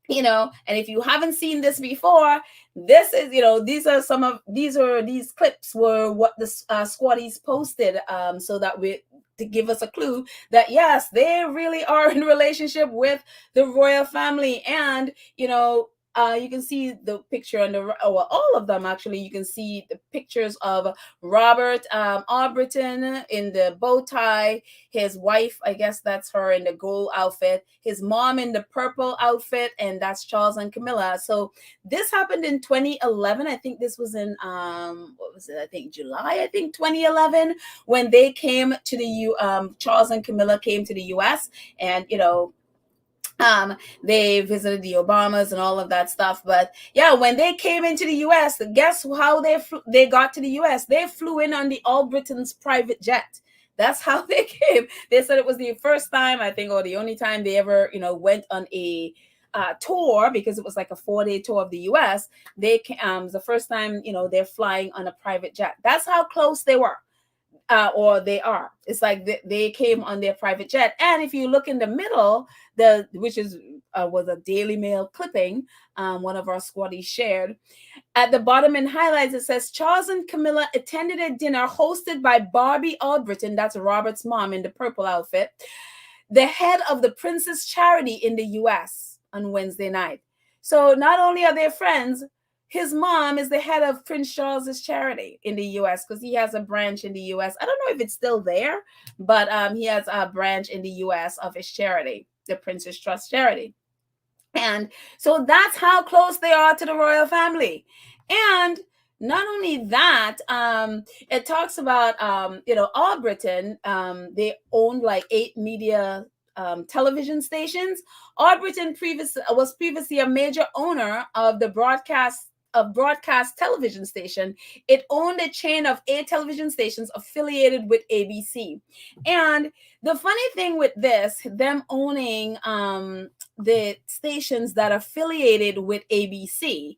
A: and if you haven't seen this before, this is, these clips were what the squatties posted, so that to give us a clue that yes, they really are in relationship with the royal family. And you can see the picture on all of them actually. You can see the pictures of Robert Albritton in the bow tie, his wife, I guess that's her, in the gold outfit, his mom in the purple outfit, and that's Charles and Camilla. So this happened in 2011. I think this was in July 2011, when they came to the Charles and Camilla came to the US, and they visited the Obamas and all of that stuff. But yeah, when they came into the US, guess how they got to the US? They flew in on the Albritton's private jet. That's how they came. They said it was the first time, I think, or the only time they ever went on a tour, because it was like a 4-day tour of the US. They the first time they're flying on a private jet. That's how close they were. Or they are. It's like they came on their private jet. And if you look in the middle, which was a Daily Mail clipping, one of our squaddies shared. At the bottom in highlights, it says Charles and Camilla attended a dinner hosted by Barbie Albritton, that's Robert's mom in the purple outfit, the head of the Prince's Charity in the US, on Wednesday night. So not only are they friends, his mom is the head of Prince Charles's charity in the US, because he has a branch in the US. I don't know if it's still there, but he has a branch in the US of his charity, the Prince's Trust charity. And so that's how close they are to the royal family. And not only that, it talks about, Albritton, they owned like 8 media television stations. Albritton was previously a major owner of the broadcast television station. It owned a chain of 8 television stations affiliated with ABC. And the funny thing with this, them owning the stations that are affiliated with ABC,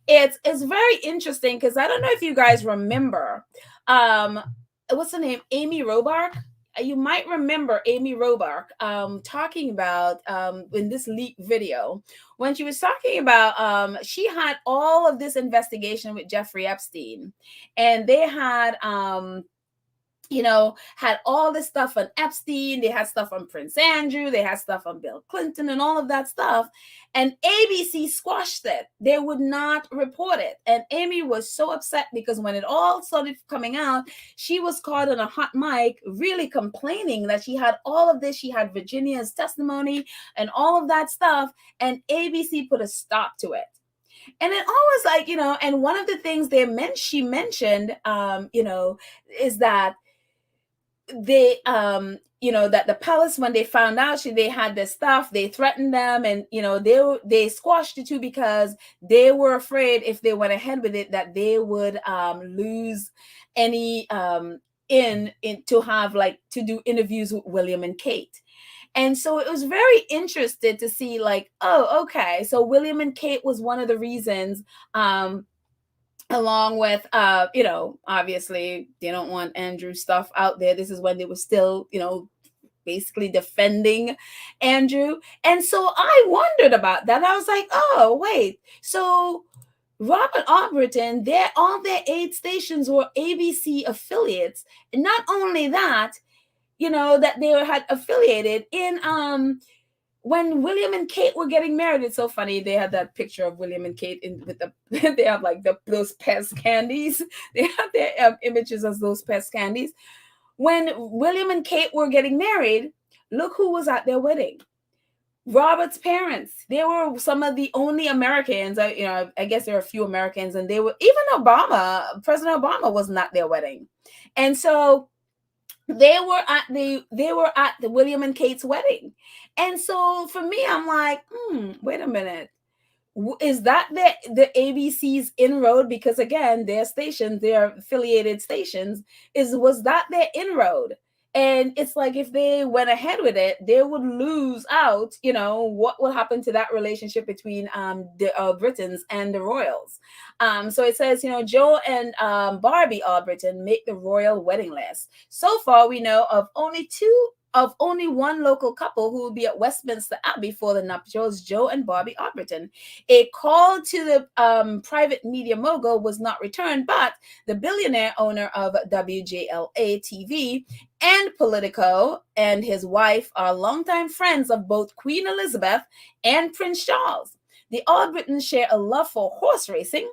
A: it's very interesting, because I don't know if you guys remember, what's her name? Amy Robach. You might remember Amy Robach talking about in this leaked video, when she was talking about she had all of this investigation with Jeffrey Epstein, and they had had all this stuff on Epstein. They had stuff on Prince Andrew. They had stuff on Bill Clinton and all of that stuff. And ABC squashed it. They would not report it. And Amy was so upset, because when it all started coming out, she was caught on a hot mic really complaining that she had all of this. She had Virginia's testimony and all of that stuff. And ABC put a stop to it. And it always and one of the things she mentioned, is that that the palace, when they found out they had this stuff, they threatened them, and they squashed it too, because they were afraid if they went ahead with it that they would lose any in to have to do interviews with William and Kate. And so it was very interesting to see oh, okay, so William and Kate was one of the reasons, along with obviously they don't want Andrew stuff out there. This is when they were still basically defending Andrew. And so I wondered about that. I was like, oh, wait. So Robert Albritton, all their 8 stations were ABC affiliates. And not only that, that they had affiliated in when William and Kate were getting married. It's so funny. They had that picture of William and Kate with the they have like those pest candies. They have their images as those pest candies. When William and Kate were getting married, look who was at their wedding. Robert's parents. They were some of the only Americans. I guess there are a few Americans, and they were even President Obama was not their wedding, and so they were at the William and Kate's wedding. And so for me, I'm like, wait a minute. Is that the ABC's inroad? Because again, their stations, their affiliated stations, was that their inroad? And it's like if they went ahead with it, they would lose out. What will happen to that relationship between the Britons and the royals? So it says, Joe and Barbie Albritton make the royal wedding list. So far, we know of only one local couple who will be at Westminster Abbey for the nuptials, Joe and Barbie Albritton. A call to the private media mogul was not returned, but the billionaire owner of WJLA-TV and Politico and his wife are longtime friends of both Queen Elizabeth and Prince Charles. The Albrittons share a love for horse racing.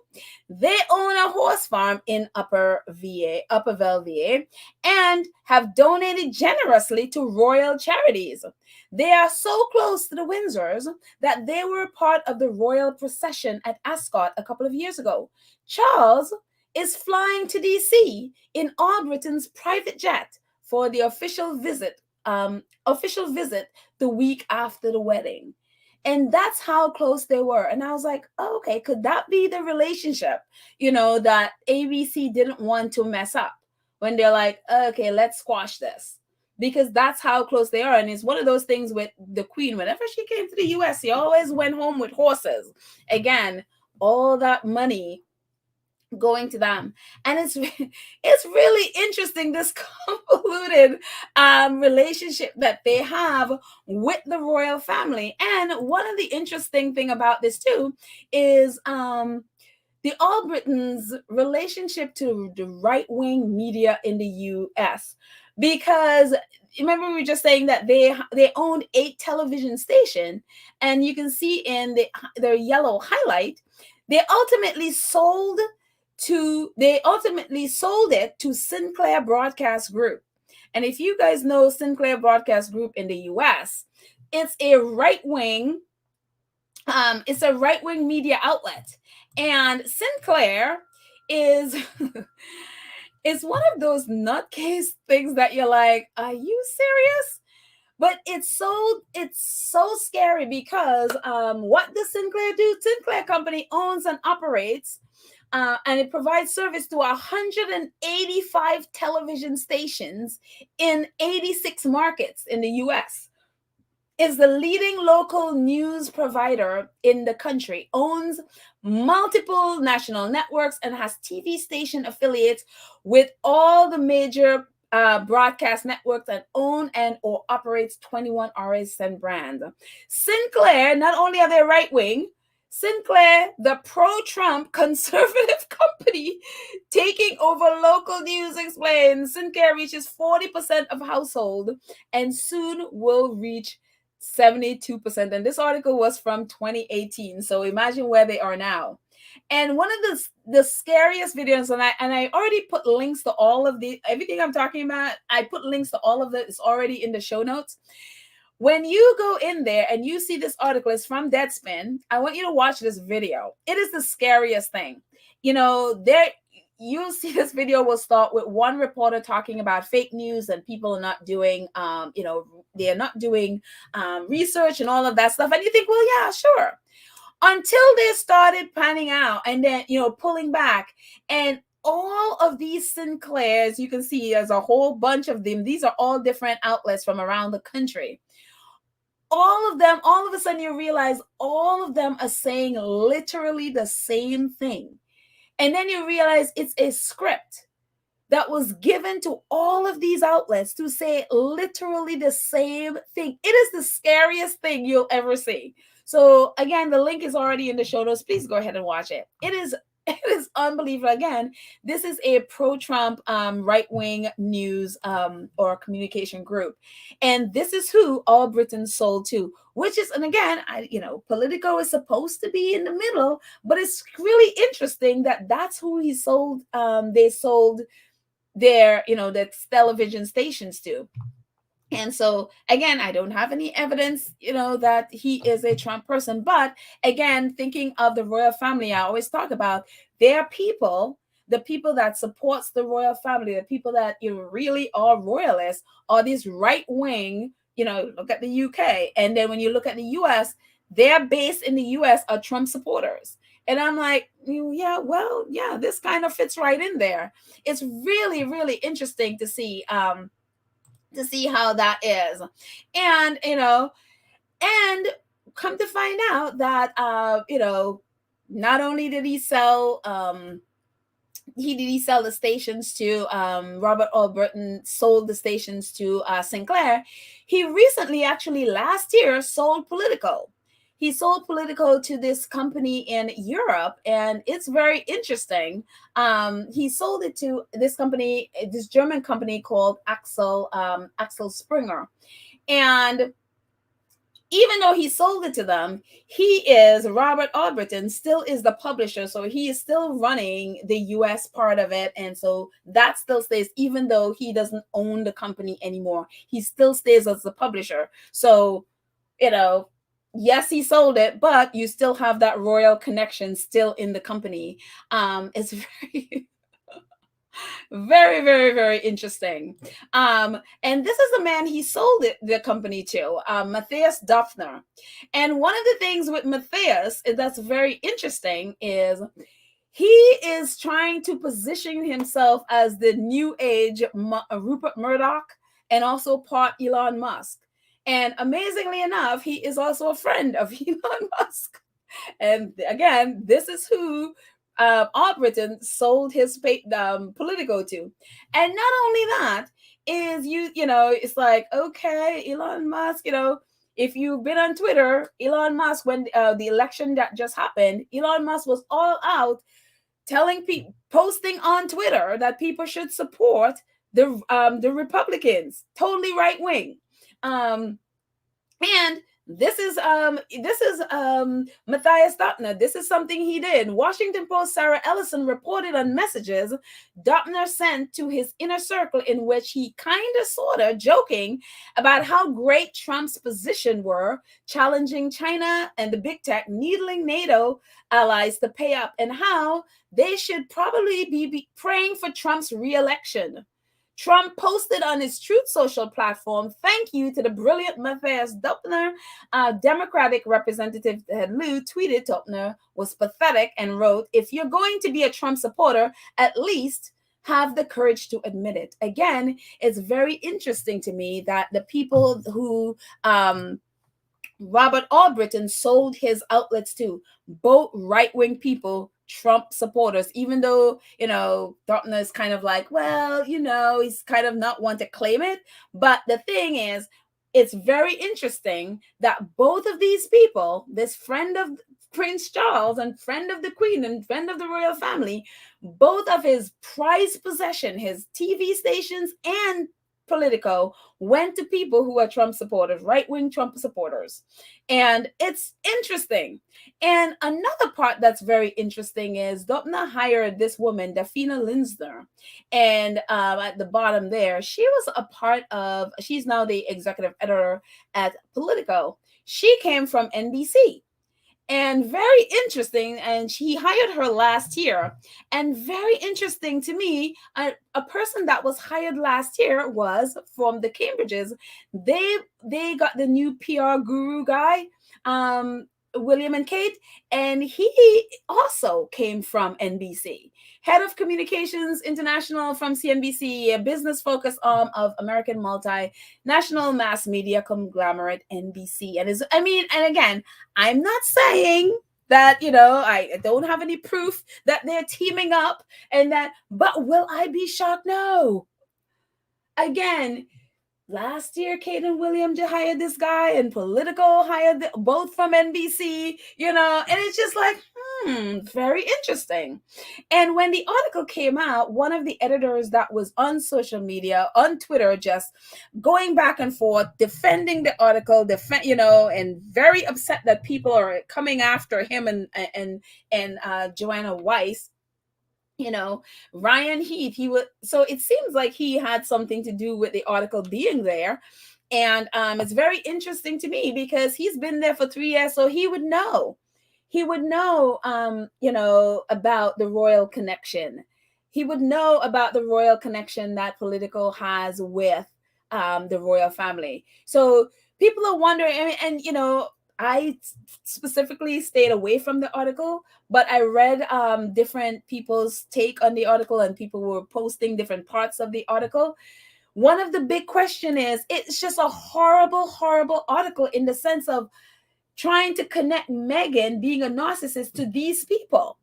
A: They own a horse farm in Upper Vale, VA, and have donated generously to royal charities. They are so close to the Windsors that they were part of the royal procession at Ascot a couple of years ago. Charles is flying to DC in Albritton's private jet for the official visit the week after the wedding. And that's how close they were. And I was like, oh, okay, could that be the relationship, that ABC didn't want to mess up when they're like, okay, let's squash this? Because that's how close they are. And it's one of those things with the Queen. Whenever she came to the US, she always went home with horses. Again, all that money going to them. And it's really interesting, this convoluted relationship that they have with the royal family. And one of the interesting thing about this too is the Albrittons' relationship to the right-wing media in the US. Because remember, we were just saying that they owned 8 television stations, and you can see in the yellow highlight, they ultimately sold it to Sinclair Broadcast Group. And if you guys know Sinclair Broadcast Group in the US, it's a right-wing media outlet. And Sinclair is it's one of those nutcase things that you're like, are you serious? But it's so scary because what does Sinclair do? Sinclair Company owns and operates and it provides service to 185 television stations in 86 markets in the US. Is the leading local news provider in the country, owns multiple national networks, and has TV station affiliates with all the major broadcast networks, and own and or operates 21 RSN brands. Sinclair, not only are they right-wing, Sinclair, the pro-Trump conservative company, taking over local news, explains Sinclair reaches 40% of household and soon will reach 72%. And this article was from 2018. So imagine where they are now. And one of the scariest videos, and I already put links to all of everything I'm talking about. I put links to all of it. It's already in the show notes. When you go in there and you see this article, it's from Deadspin. I want you to watch this video. It is the scariest thing. You'll see this video will start with one reporter talking about fake news and people are not doing, they're not doing research and all of that stuff. And you think, well, yeah, sure. Until they started panning out and then, pulling back. And all of these Sinclairs, you can see there's a whole bunch of them. These are all different outlets from around the country. All of them, all of a sudden you realize all of them are saying literally the same thing. And then you realize it's a script that was given to all of these outlets to say literally the same thing. It is the scariest thing you'll ever see. So again, the link is already in the show notes. Please go ahead and watch it. It is unbelievable. Again, this is a pro-Trump right-wing news or communication group, and this is who Albritton sold to. Which is, and again, Politico is supposed to be in the middle, but it's really interesting that that's who he sold. They sold their their television stations to. And so again, I don't have any evidence, that he is a Trump person. But again, thinking of the royal family, I always talk about their people, the people that supports the royal family, the people that really are royalists, are these right wing. Look at the UK, and then when you look at the US, their base in the US are Trump supporters. And I'm like, yeah, well, yeah, this kind of fits right in there. It's really, really interesting to see how that is. And and come to find out that not only did he sell the stations to Robert Albritton, sold the stations to Sinclair. He recently, actually last year, sold Politico. He sold Politico to this company in Europe, and it's very interesting. He sold it to this company, this German company called Axel Springer. And even though he sold it to them, Robert Albritton still is the publisher. So he is still running the US part of it. And so that still stays, even though he doesn't own the company anymore, he still stays as the publisher. So, yes, he sold it, but you still have that royal connection still in the company. It's very, very, very, very interesting. And this is the man he sold the company to, Matthias Döpfner. And one of the things with Matthias that's very interesting is he is trying to position himself as the new age Rupert Murdoch, and also part Elon Musk. And amazingly enough, he is also a friend of Elon Musk. And again, this is who Albritton sold his Politico to. And not only that, is it's like, okay, Elon Musk, if you've been on Twitter, Elon Musk, when the election that just happened, Elon Musk was all out telling people, posting on Twitter that people should support the Republicans, totally right wing. And this is Matthias Döpfner. This is something he did. Washington Post Sarah Ellison reported on messages Döpfner sent to his inner circle, in which he kind of sort of joking about how great Trump's position were, challenging China and the big tech, needling NATO allies to pay up, and how they should probably be praying for Trump's re-election. Trump posted on his Truth Social platform, "Thank you to the brilliant Matthias Döpfner." Democratic Representative Ted Lieu tweeted Döpfner was pathetic and wrote, "If you're going to be a Trump supporter, at least have the courage to admit it." Again, it's very interesting to me that the people who Robert Albritton sold his outlets to, both right-wing people, Trump supporters, even though, Döpfner is kind of like, well, he's kind of not one to claim it. But the thing is, it's very interesting that both of these people, this friend of Prince Charles and friend of the Queen and friend of the royal family, both of his prized possession, his TV stations and Politico, went to people who are Trump supporters, right-wing Trump supporters. And it's interesting. And another part that's very interesting is Döpfner hired this woman, Dafina Linsner. And at the bottom there, she's now the executive editor at Politico. She came from NBC. And very interesting, and he hired her last year. And very interesting to me, a person that was hired last year was from the Cambridges. They got the new PR guru guy, William and Kate, and he also came from NBC. Head of Communications International from CNBC, a business focused arm of American multinational mass media conglomerate NBC. And again, I'm not saying that, I don't have any proof that they're teaming up and that, but will I be shocked? No. Again, last year, Kate and William just hired this guy, and Politico hired both from NBC, and it's just like, very interesting. And when the article came out, one of the editors that was on social media, on Twitter, just going back and forth, defending the article, and very upset that people are coming after him and Joanna Weiss. Ryan Heath, so it seems like he had something to do with the article being there. And it's very interesting to me because he's been there for 3 years, so he would know. He would know, about the royal connection. He would know about the royal connection that Politico has with the royal family. So people are wondering, and I specifically stayed away from the article, but I read different people's take on the article, and people were posting different parts of the article. One of the big question is, it's just a horrible, horrible article in the sense of trying to connect Meghan being a narcissist to these people.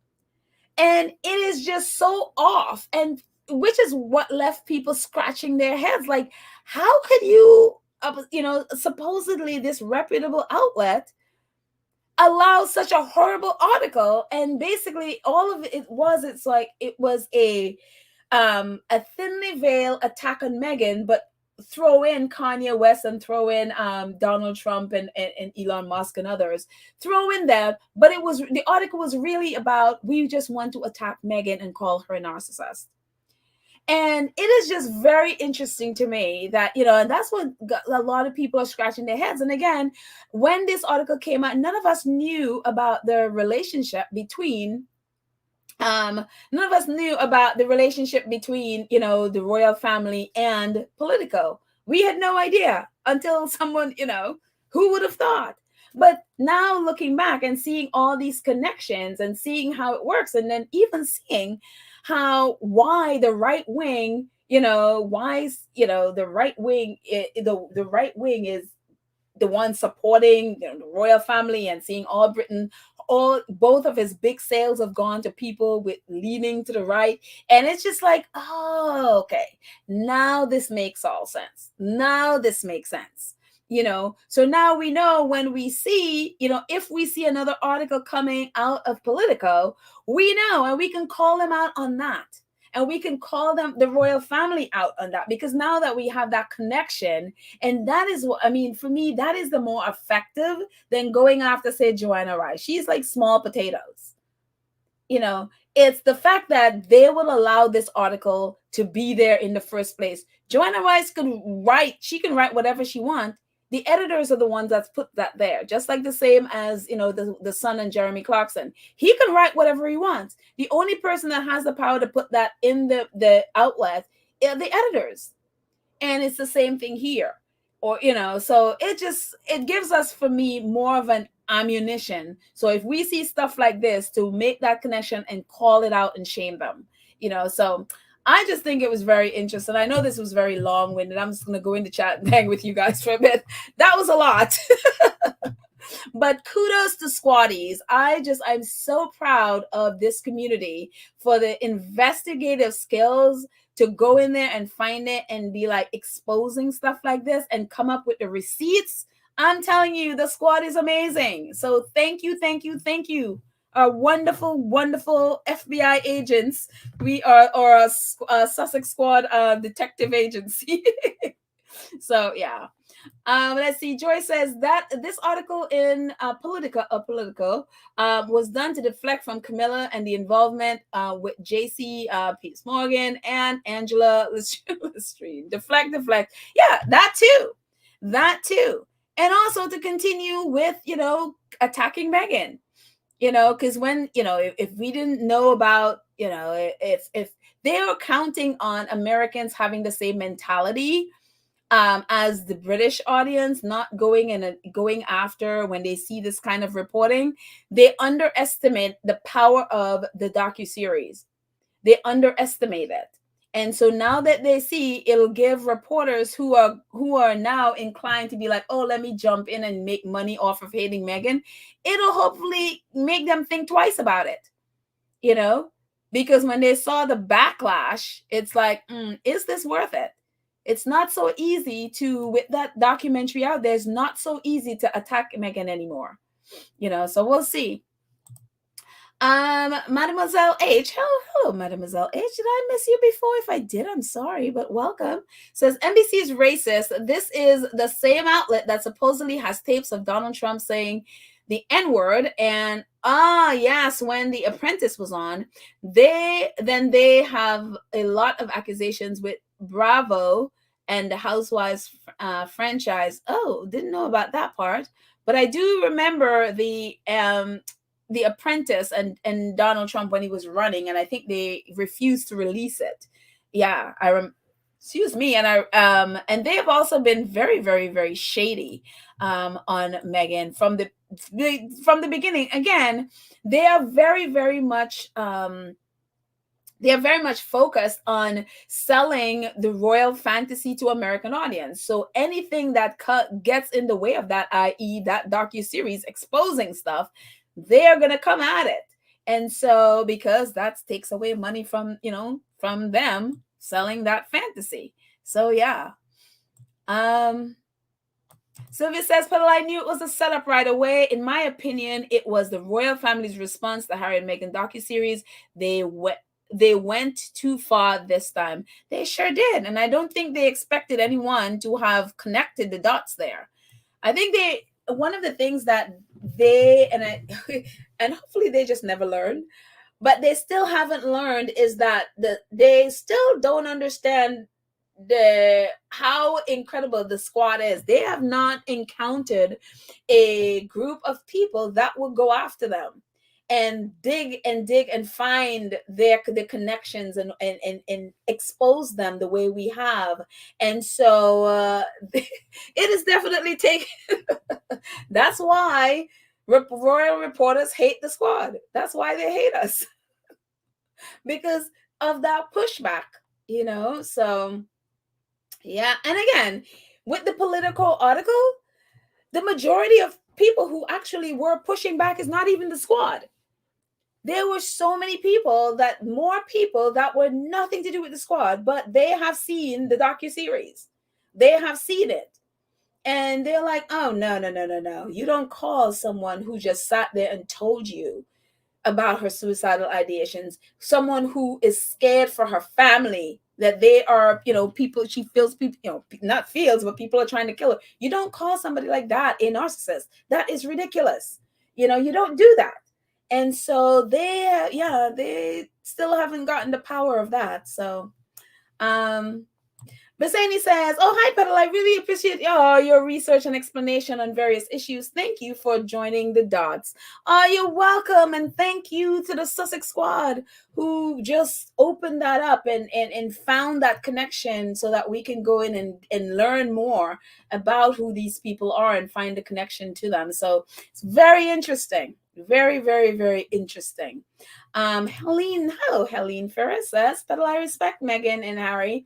A: And it is just so off, and which is what left people scratching their heads. Like, how could you, supposedly this reputable outlet allow such a horrible article? And basically all of it was, it was a thinly veiled attack on Meghan, but throw in Kanye West and throw in Donald Trump and Elon Musk and others, throw in that. But the article was really about, we just want to attack Meghan and call her a narcissist. And it is just very interesting to me that, and that's what a lot of people are scratching their heads. And again, when this article came out, none of us knew about the relationship between none of us knew about the relationship between, the royal family and Politico. We had no idea until someone, who would have thought? But now looking back and seeing all these connections and seeing how it works, and then even seeing why the right wing, the right wing, the right wing is the one supporting the royal family, and seeing Albritton, both of his big sales have gone to people with leaning to the right. And it's just like, oh, okay, now this makes all sense. Now this makes sense. So now we know, when we see, if we see another article coming out of Politico, we know, and we can call them out on that. And we can call them, the royal family, out on that, because now that we have that connection, and that is what, for me, that is the more effective than going after, say, Joanna Rice. She's like small potatoes. It's the fact that they will allow this article to be there in the first place. Joanna Rice she can write whatever she wants. The editors are the ones that's put that there, just like the same as, the Sun and Jeremy Clarkson. He can write whatever he wants. The only person that has the power to put that in the outlet are the editors. And it's the same thing here. Or, so it gives us, for me, more of an ammunition. So if we see stuff like this, to make that connection and call it out and shame them, so I just think it was very interesting. I know this was very long-winded. I'm just going to go into chat and hang with you guys for a bit. That was a lot. But kudos to Squatties. I'm so proud of this community for the investigative skills to go in there and find it and be like exposing stuff like this and come up with the receipts. I'm telling you, the squad is amazing. So thank you, thank you, thank you. Our wonderful, wonderful FBI agents. We are a Sussex Squad detective agency. So yeah. Let's see. Joy says that this article in Politico was done to deflect from Camilla and the involvement with JC Peace Morgan and Angela Lestrade. Deflect. Yeah, that too. And also to continue with, attacking Meghan. Because when, if we didn't know about, if they were counting on Americans having the same mentality as the British audience, not going after when they see this kind of reporting, they underestimate the power of the docuseries. They underestimate it. And so now that they see, it'll give reporters who are now inclined to be like, oh, let me jump in and make money off of hating Meghan. It'll hopefully make them think twice about it, you know, because when they saw the backlash, it's like, is this worth it? It's not so easy to, with that documentary out there, it's not so easy to attack Meghan anymore, you know, so we'll see. Mademoiselle H. Hello, Mademoiselle H. Did I miss you before? If I did, I'm sorry, but welcome. Says NBC is racist. This is the same outlet that supposedly has tapes of Donald Trump saying the N-word. And yes, when The Apprentice was on, they have a lot of accusations with Bravo and the Housewives franchise. Oh, didn't know about that part. But I do remember the Apprentice and Donald Trump when he was running, and I think they refused to release it. Yeah, excuse me, and they have also been very, very, very shady on Meghan from the beginning. Again, they are very, very much focused on selling the royal fantasy to American audience. So anything that gets in the way of that, i.e., that docuseries exposing stuff, they're going to come at it. And so, because that takes away money from, from them selling that fantasy. So, yeah. Sylvia says, Petal, I knew it was a setup right away. In my opinion, it was the royal family's response to Harry and Meghan docuseries. They went too far this time. They sure did. And I don't think they expected anyone to have connected the dots there. I think one of the things that and hopefully they just never learn, but they still haven't learned is that they still don't understand how incredible the squad is. They have not encountered a group of people that will go after them and dig and find the connections and expose them the way we have. And so it is definitely taken. That's why royal reporters hate the squad. That's why they hate us. Because of that pushback, so yeah. And again, with the Politico article, the majority of people who actually were pushing back is not even the squad. There were so many people more people that were nothing to do with the squad, but they have seen the docuseries. They have seen it. And they're like, oh, no. You don't call someone who just sat there and told you about her suicidal ideations, someone who is scared for her family, that they are, people, she feels people, not feels, but people are trying to kill her. You don't call somebody like that a narcissist. That is ridiculous. You don't do that. And so they still haven't gotten the power of that. So, Bassani says, oh, hi, Petal. I really appreciate your research and explanation on various issues. Thank you for joining the dots. You're welcome. And thank you to the Sussex squad who just opened that up and found that connection so that we can go in and learn more about who these people are and find a connection to them. So it's very interesting. Very, very, very interesting. Helene Ferris says, Petal, I respect Meghan and Harry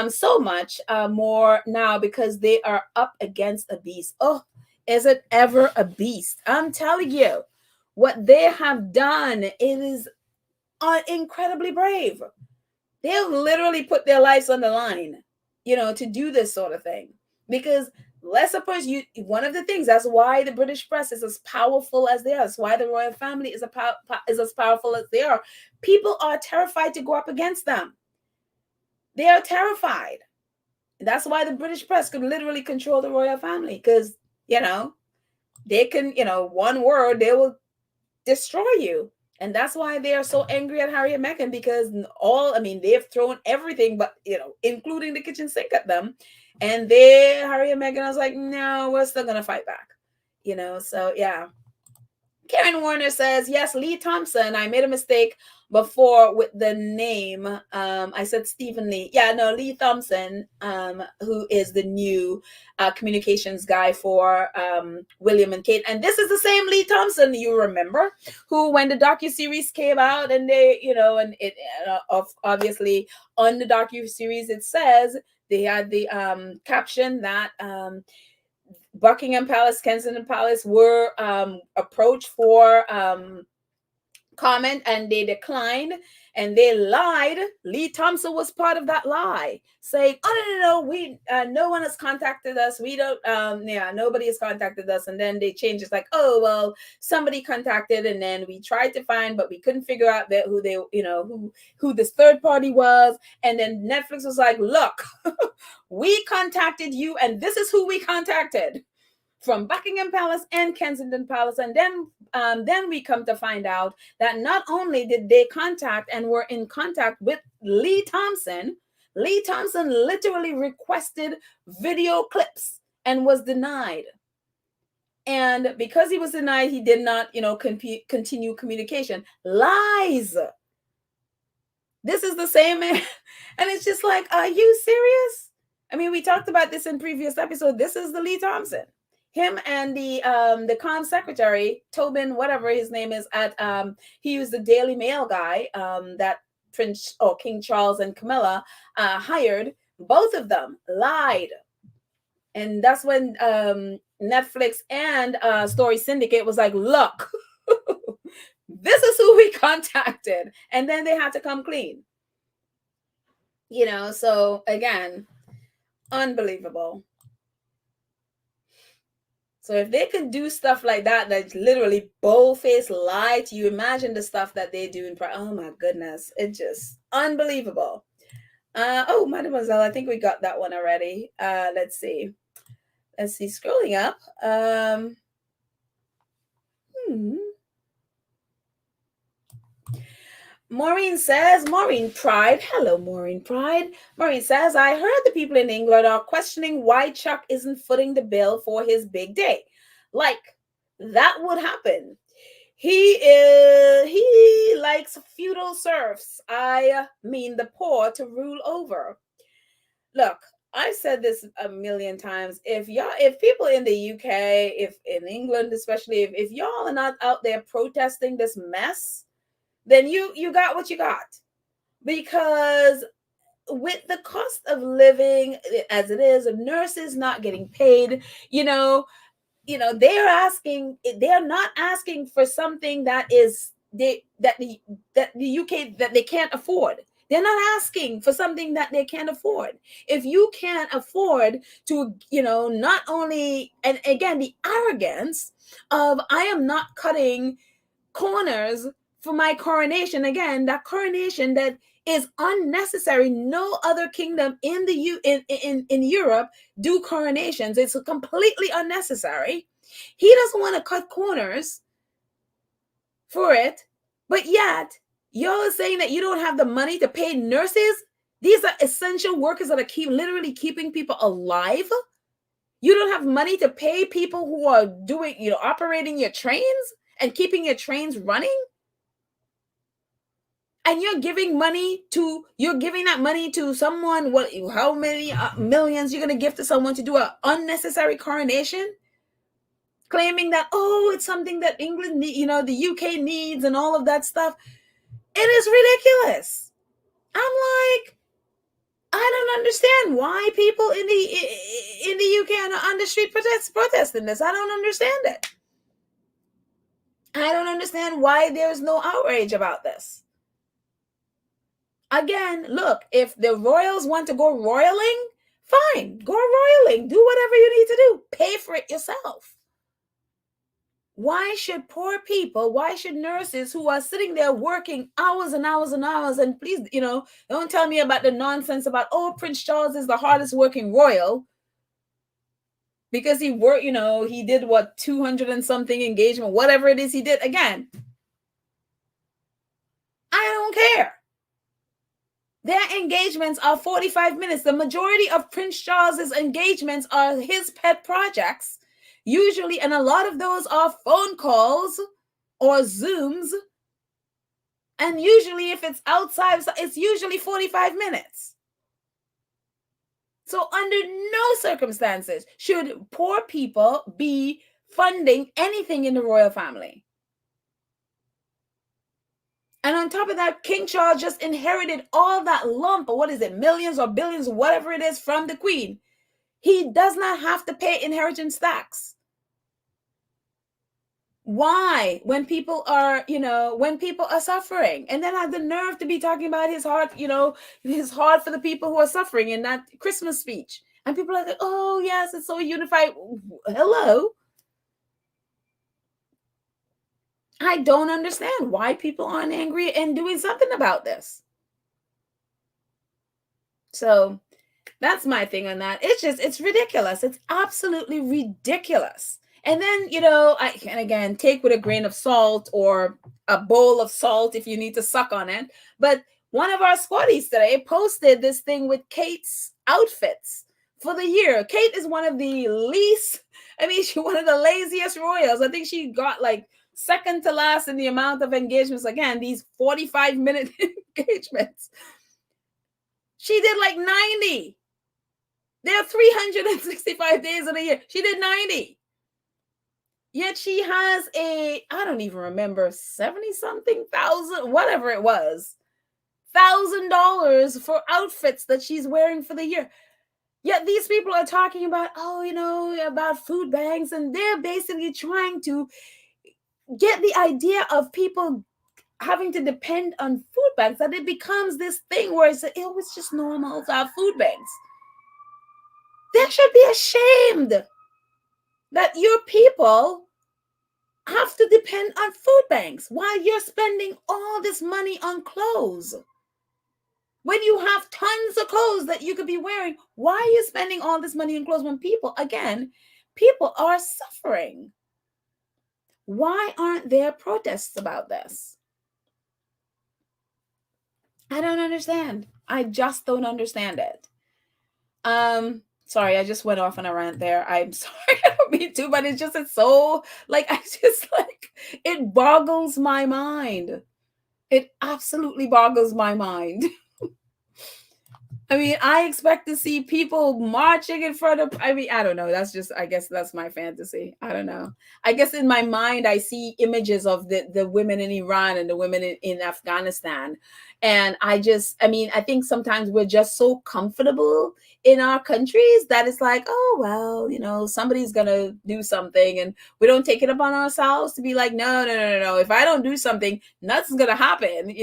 A: so much more now because they are up against a beast. Oh, is it ever a beast? I'm telling you, what they have done, it is incredibly brave. They have literally put their lives on the line, to do this sort of thing. Because let's suppose one of the things, that's why the British press is as powerful as they are. That's why the royal family is as powerful as they are. People are terrified to go up against them. They are terrified. That's why the British press could literally control the royal family, because, they can, one word, they will destroy you. And that's why they are so angry at Harry and Meghan, because they've thrown everything, but, including the kitchen sink at them. And Harry and Meghan was like, no, we're still going to fight back. So yeah. Karen Warner says, yes, Lee Thompson, I made a mistake before with the name. I said Stephen Lee. Yeah, no, Lee Thompson, who is the new communications guy for William and Kate. And this is the same Lee Thompson, you remember, who, when the docuseries came out, and they, and it obviously on the docuseries it says, they had the caption that Buckingham Palace, Kensington Palace were approached for comment, and they declined, and they lied. Lee Thompson was part of that lie, saying, "Oh no, we no one has contacted us. We don't. Nobody has contacted us." And then they changed. It's like, "Oh well, somebody contacted, and then we tried to find, but we couldn't figure out that who this third party was." And then Netflix was like, "Look, we contacted you, and this is who we contacted." From Buckingham Palace and Kensington Palace. And then we come to find out that not only did they contact and were in contact with Lee Thompson literally requested video clips and was denied. And because he was denied, he did not, continue communication. Lies. This is the same man. And it's just like, are you serious? I mean, we talked about this in previous episode. This is the Lee Thompson. Him and the Comm secretary, Tobin, whatever his name is, he was the Daily Mail guy that King Charles and Camilla hired. Both of them lied. And that's when Netflix and Story Syndicate was like, "Look, this is who we contacted." And then they had to come clean. So again, unbelievable. So if they can do stuff like that, that's literally bold-faced lie to you, imagine the stuff that they do in private. Oh my goodness, it's just unbelievable. Oh, Mademoiselle, I think we got that one already. Let's see, scrolling up. Maureen Pride. Hello, Maureen Pride. Maureen says, "I heard the people in England are questioning why Chuck isn't footing the bill for his big day. Like, that would happen. He likes feudal serfs. I mean the poor to rule over." Look, I've said this a million times. If people in the UK, if in England especially, if y'all are not out there protesting this mess, then you got what you got. Because with the cost of living as it is, nurses not getting paid, they're not asking for something that the UK that they can't afford. They're not asking for something that they can't afford. If you can't afford to, not only, and again, the arrogance of, I am not cutting corners for my coronation. Again, that coronation that is unnecessary. No other kingdom in in Europe do coronations. It's completely unnecessary. He doesn't want to cut corners for it, but yet you're saying that you don't have the money to pay nurses. These are essential workers that are literally keeping people alive. You don't have money to pay people who are doing, operating your trains and keeping your trains running. And you're giving that money to someone. How many millions you're going to give to someone to do an unnecessary coronation? Claiming that, it's something that England, the UK needs and all of that stuff. It is ridiculous. I'm like, I don't understand why people in the UK are on the street protesting this. I don't understand it. I don't understand why there's no outrage about this. Again, look, if the royals want to go royaling, fine, go royaling. Do whatever you need to do. Pay for it yourself. Why should why should nurses who are sitting there working hours and hours and hours, and please, don't tell me about the nonsense about, Prince Charles is the hardest working royal because he worked, he did 200 and something engagement, whatever it is he did. Again, I don't care. Their engagements are 45 minutes. The majority of Prince Charles's engagements are his pet projects, usually, and a lot of those are phone calls or Zooms. And usually if it's outside, it's usually 45 minutes. So under no circumstances should poor people be funding anything in the royal family. And on top of that, King Charles just inherited all that lump, or what is it, millions or billions, whatever it is, from the Queen. He does not have to pay inheritance tax. Why? When people are, when people are suffering, and then have the nerve to be talking about his heart, his heart for the people who are suffering in that Christmas speech. And people are like, oh, yes, it's so unified. Hello? I don't understand why people aren't angry and doing something about this. So that's my thing on that. It's ridiculous. It's absolutely ridiculous. And then, I can, again, take with a grain of salt or a bowl of salt if you need to suck on it. But one of our squaddies today posted this thing with Kate's outfits for the year. Kate is one of the least, she's one of the laziest royals. I think she got like second to last in the amount of engagements. Again, these 45-minute engagements. She did like 90. There are 365 days in a year. She did 90. Yet she has I don't even remember, 70-something thousand, whatever it was, $1,000 for outfits that she's wearing for the year. Yet these people are talking about, about food banks, and they're basically trying to get the idea of people having to depend on food banks, that it becomes this thing where it was just normal to have food banks. They should be ashamed that your people have to depend on food banks while you're spending all this money on clothes. When you have tons of clothes that you could be wearing, why are you spending all this money on clothes when people are suffering? Why aren't there protests about this? I don't understand. I just don't understand it. Sorry, I just went off on a rant there. I'm sorry, I don't mean to, but it's so, it boggles my mind. It absolutely boggles my mind. I expect to see people marching in front of, I don't know. I guess that's my fantasy. I don't know. I guess in my mind, I see images of the women in Iran and the women in Afghanistan. And I think sometimes we're just so comfortable in our countries that it's like, oh, well, somebody's going to do something. And we don't take it upon ourselves to be like, no. If I don't do something, nothing's going to happen,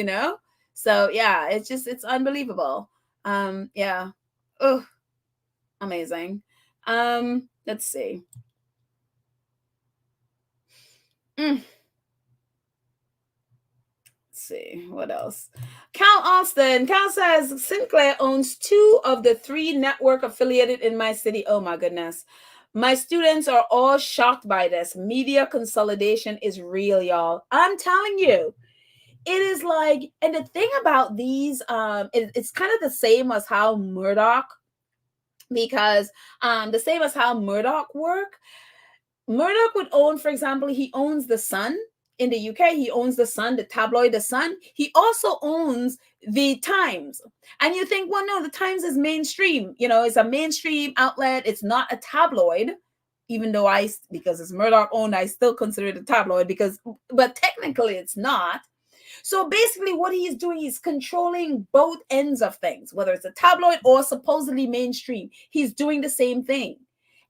A: So yeah, it's unbelievable. Yeah. Oh, amazing. Let's see. Let's see what else. Cal says Sinclair owns 2 of the 3 network affiliated in my city. Oh my goodness. My students are all shocked by this. Media consolidation is real, y'all. I'm telling you. It is like, and the thing about these, it's kind of the same as how Murdoch, because the same as how Murdoch work. Murdoch would own, for example, he owns The Sun in the UK. He owns The Sun, the tabloid The Sun. He also owns The Times. And you think, well, no, The Times is mainstream. It's a mainstream outlet. It's not a tabloid. Even though because it's Murdoch owned, I still consider it a tabloid but technically it's not. So basically what he is doing is controlling both ends of things, whether it's a tabloid or supposedly mainstream. He's doing the same thing.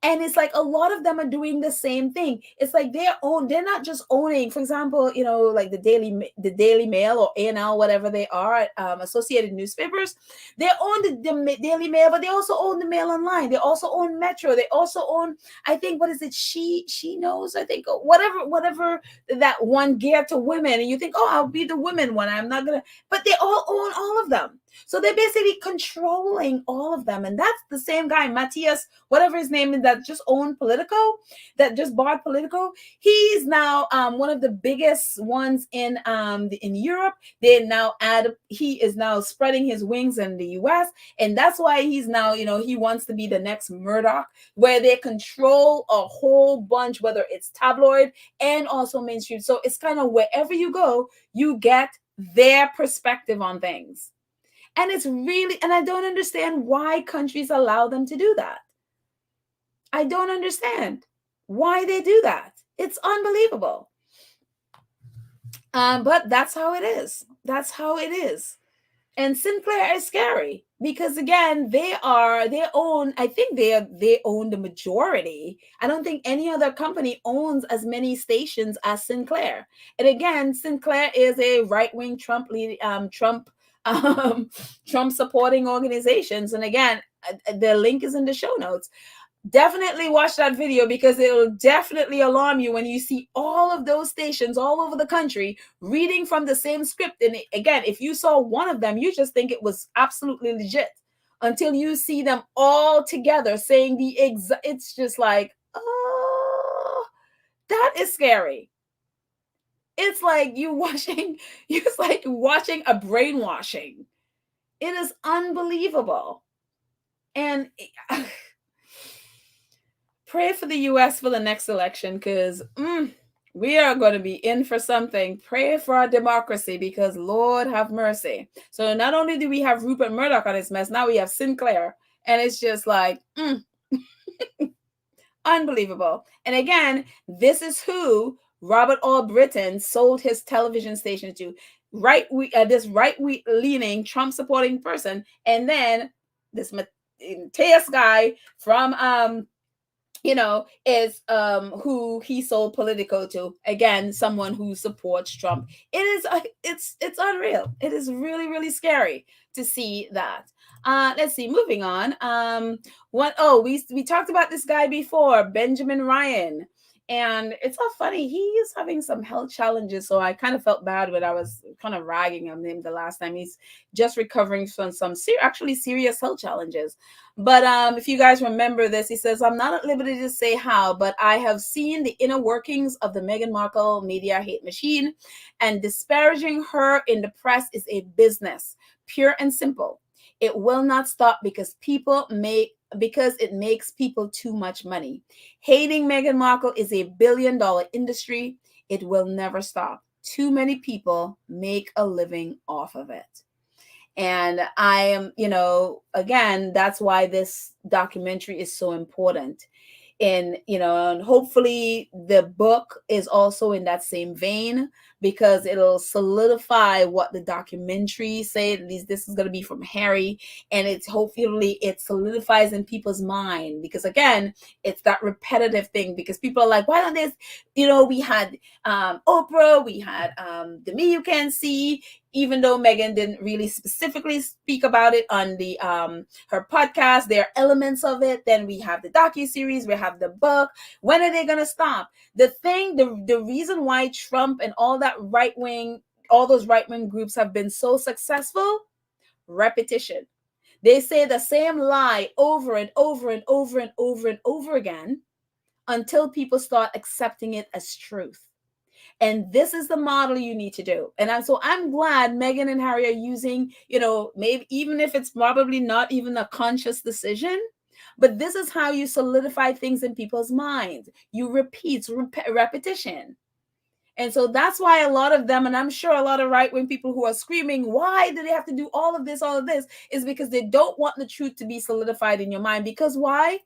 A: And it's like a lot of them are doing the same thing. It's like they're not just owning, for example, like the Daily Mail or A&L, whatever they are, Associated Newspapers. They own the Daily Mail, but they also own the Mail Online. They also own Metro. They also own, I think, what is it? She Knows, I think, whatever that one geared to women. And you think, oh, I'll be the women one. I'm not going to, but they all own all of them. So they're basically controlling all of them. And that's the same guy, Matthias, whatever his name is, that just owned Politico, that just bought Politico. He's now one of the biggest ones in Europe. He is now spreading his wings in the US. And that's why he's now, he wants to be the next Murdoch, where they control a whole bunch, whether it's tabloid and also mainstream. So it's kind of wherever you go, you get their perspective on things. And it's really, and I don't understand why countries allow them to do that. I don't understand why they do that. It's unbelievable. But that's how it is. That's how it is. And Sinclair is scary because again, they own, I think they own the majority. I don't think any other company owns as many stations as Sinclair. And again, Sinclair is a right-wing Trump supporting organizations. And again, the link is in the show notes. Definitely watch that video because it'll definitely alarm you when you see all of those stations all over the country reading from the same script. And again, if you saw one of them, you just think it was absolutely legit until you see them all together saying the exact. It's just like, oh, that is scary. It's like it's like watching a brainwashing. It is unbelievable. And pray for the US for the next election because we are going to be in for something. Pray for our democracy because Lord have mercy. So not only do we have Rupert Murdoch on this mess, now we have Sinclair. And it's just like, unbelievable. And again, this is who Robert Albritton sold his television station to. This right-leaning Trump-supporting person. And then this Mateus guy from is who he sold Politico to. Again, someone who supports Trump. It's unreal. It is really, really scary to see that. Let's see, moving on. We talked about this guy before, Benjamin Ryan. And it's so funny. He is having some health challenges. So I kind of felt bad when I was kind of ragging on him the last time. He's just recovering from some serious health challenges. But if you guys remember this, he says, I'm not at liberty to say how, but I have seen the inner workings of the Meghan Markle media hate machine, and disparaging her in the press is a business, pure and simple. It will not stop because it makes people too much money. Hating Meghan Markle is a billion-dollar industry. It will never stop. Too many people make a living off of it. And I am, again, that's why this documentary is so important. And hopefully the book is also in that same vein because it'll solidify what the documentary said. At least this is going to be from Harry, and hopefully it solidifies in people's mind because again, it's that repetitive thing because people are like, why don't this, we had Oprah, we had The Me You Can See, even though Meghan didn't really specifically speak about it on the her podcast, there are elements of it. Then we have the docuseries, we have the book. When are they going to stop? The reason why Trump and all those right-wing groups have been so successful, repetition. They say the same lie over and over and over and over and over again until people start accepting it as truth. And this is the model you need to do. And I'm glad Meghan and Harry are using, maybe even if it's probably not even a conscious decision, but this is how you solidify things in people's minds. You repetition. And so that's why a lot of them, and I'm sure a lot of right-wing people who are screaming, why do they have to do all of this, is because they don't want the truth to be solidified in your mind. Because why?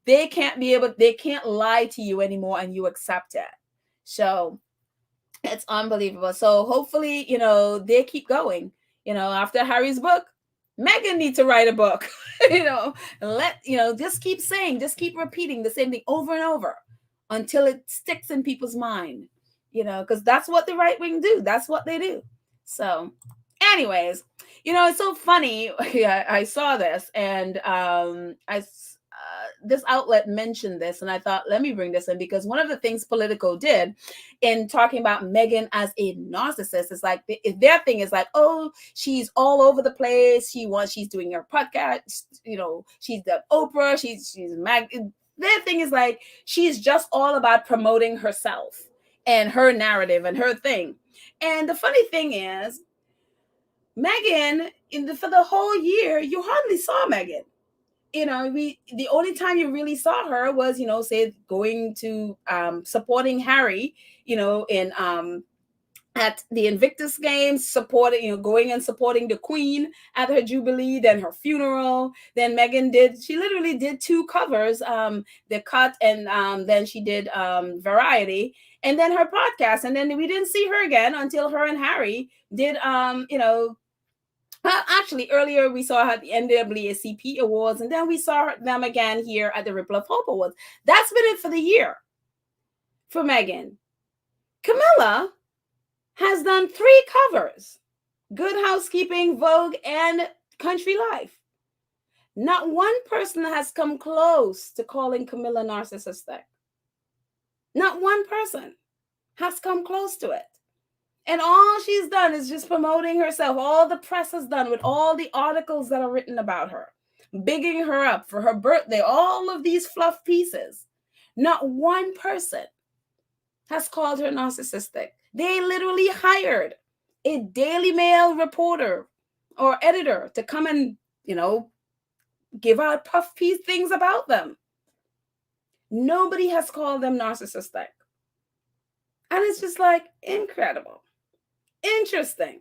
A: They can't lie to you anymore and you accept it. So it's unbelievable. So hopefully, they keep going. After Harry's book, Meghan needs to write a book, just keep repeating the same thing over and over until it sticks in people's mind, because that's what the right wing do. That's what they do. So anyways, it's so funny. I saw this and this outlet mentioned this, and I thought, let me bring this in because one of the things Politico did in talking about Meghan as a narcissist is like their thing is like, oh, she's all over the place. She's doing her podcast. She's the Oprah. She's Their thing is like she's just all about promoting herself and her narrative and her thing. And the funny thing is, Meghan for the whole year, you hardly saw Meghan. The only time you really saw her was, say going to supporting Harry, in at the Invictus Games, supporting, going and supporting the Queen at her Jubilee, then her funeral. Then Meghan she literally did 2 covers, The Cut, and then she did Variety, and then her podcast. And then we didn't see her again until her and Harry did, actually, earlier we saw her at the NAACP Awards, and then we saw them again here at the Ripple of Hope Awards. That's been it for the year for Meghan. Camilla has done 3 covers: Good Housekeeping, Vogue, and Country Life. Not one person has come close to calling Camilla narcissistic. Not one person has come close to it. And all she's done is just promoting herself. All the press has done with all the articles that are written about her, bigging her up for her birthday, all of these fluff pieces. Not one person has called her narcissistic. They literally hired a Daily Mail reporter or editor to come and, give out puff piece things about them. Nobody has called them narcissistic. And it's just like incredible. Interesting.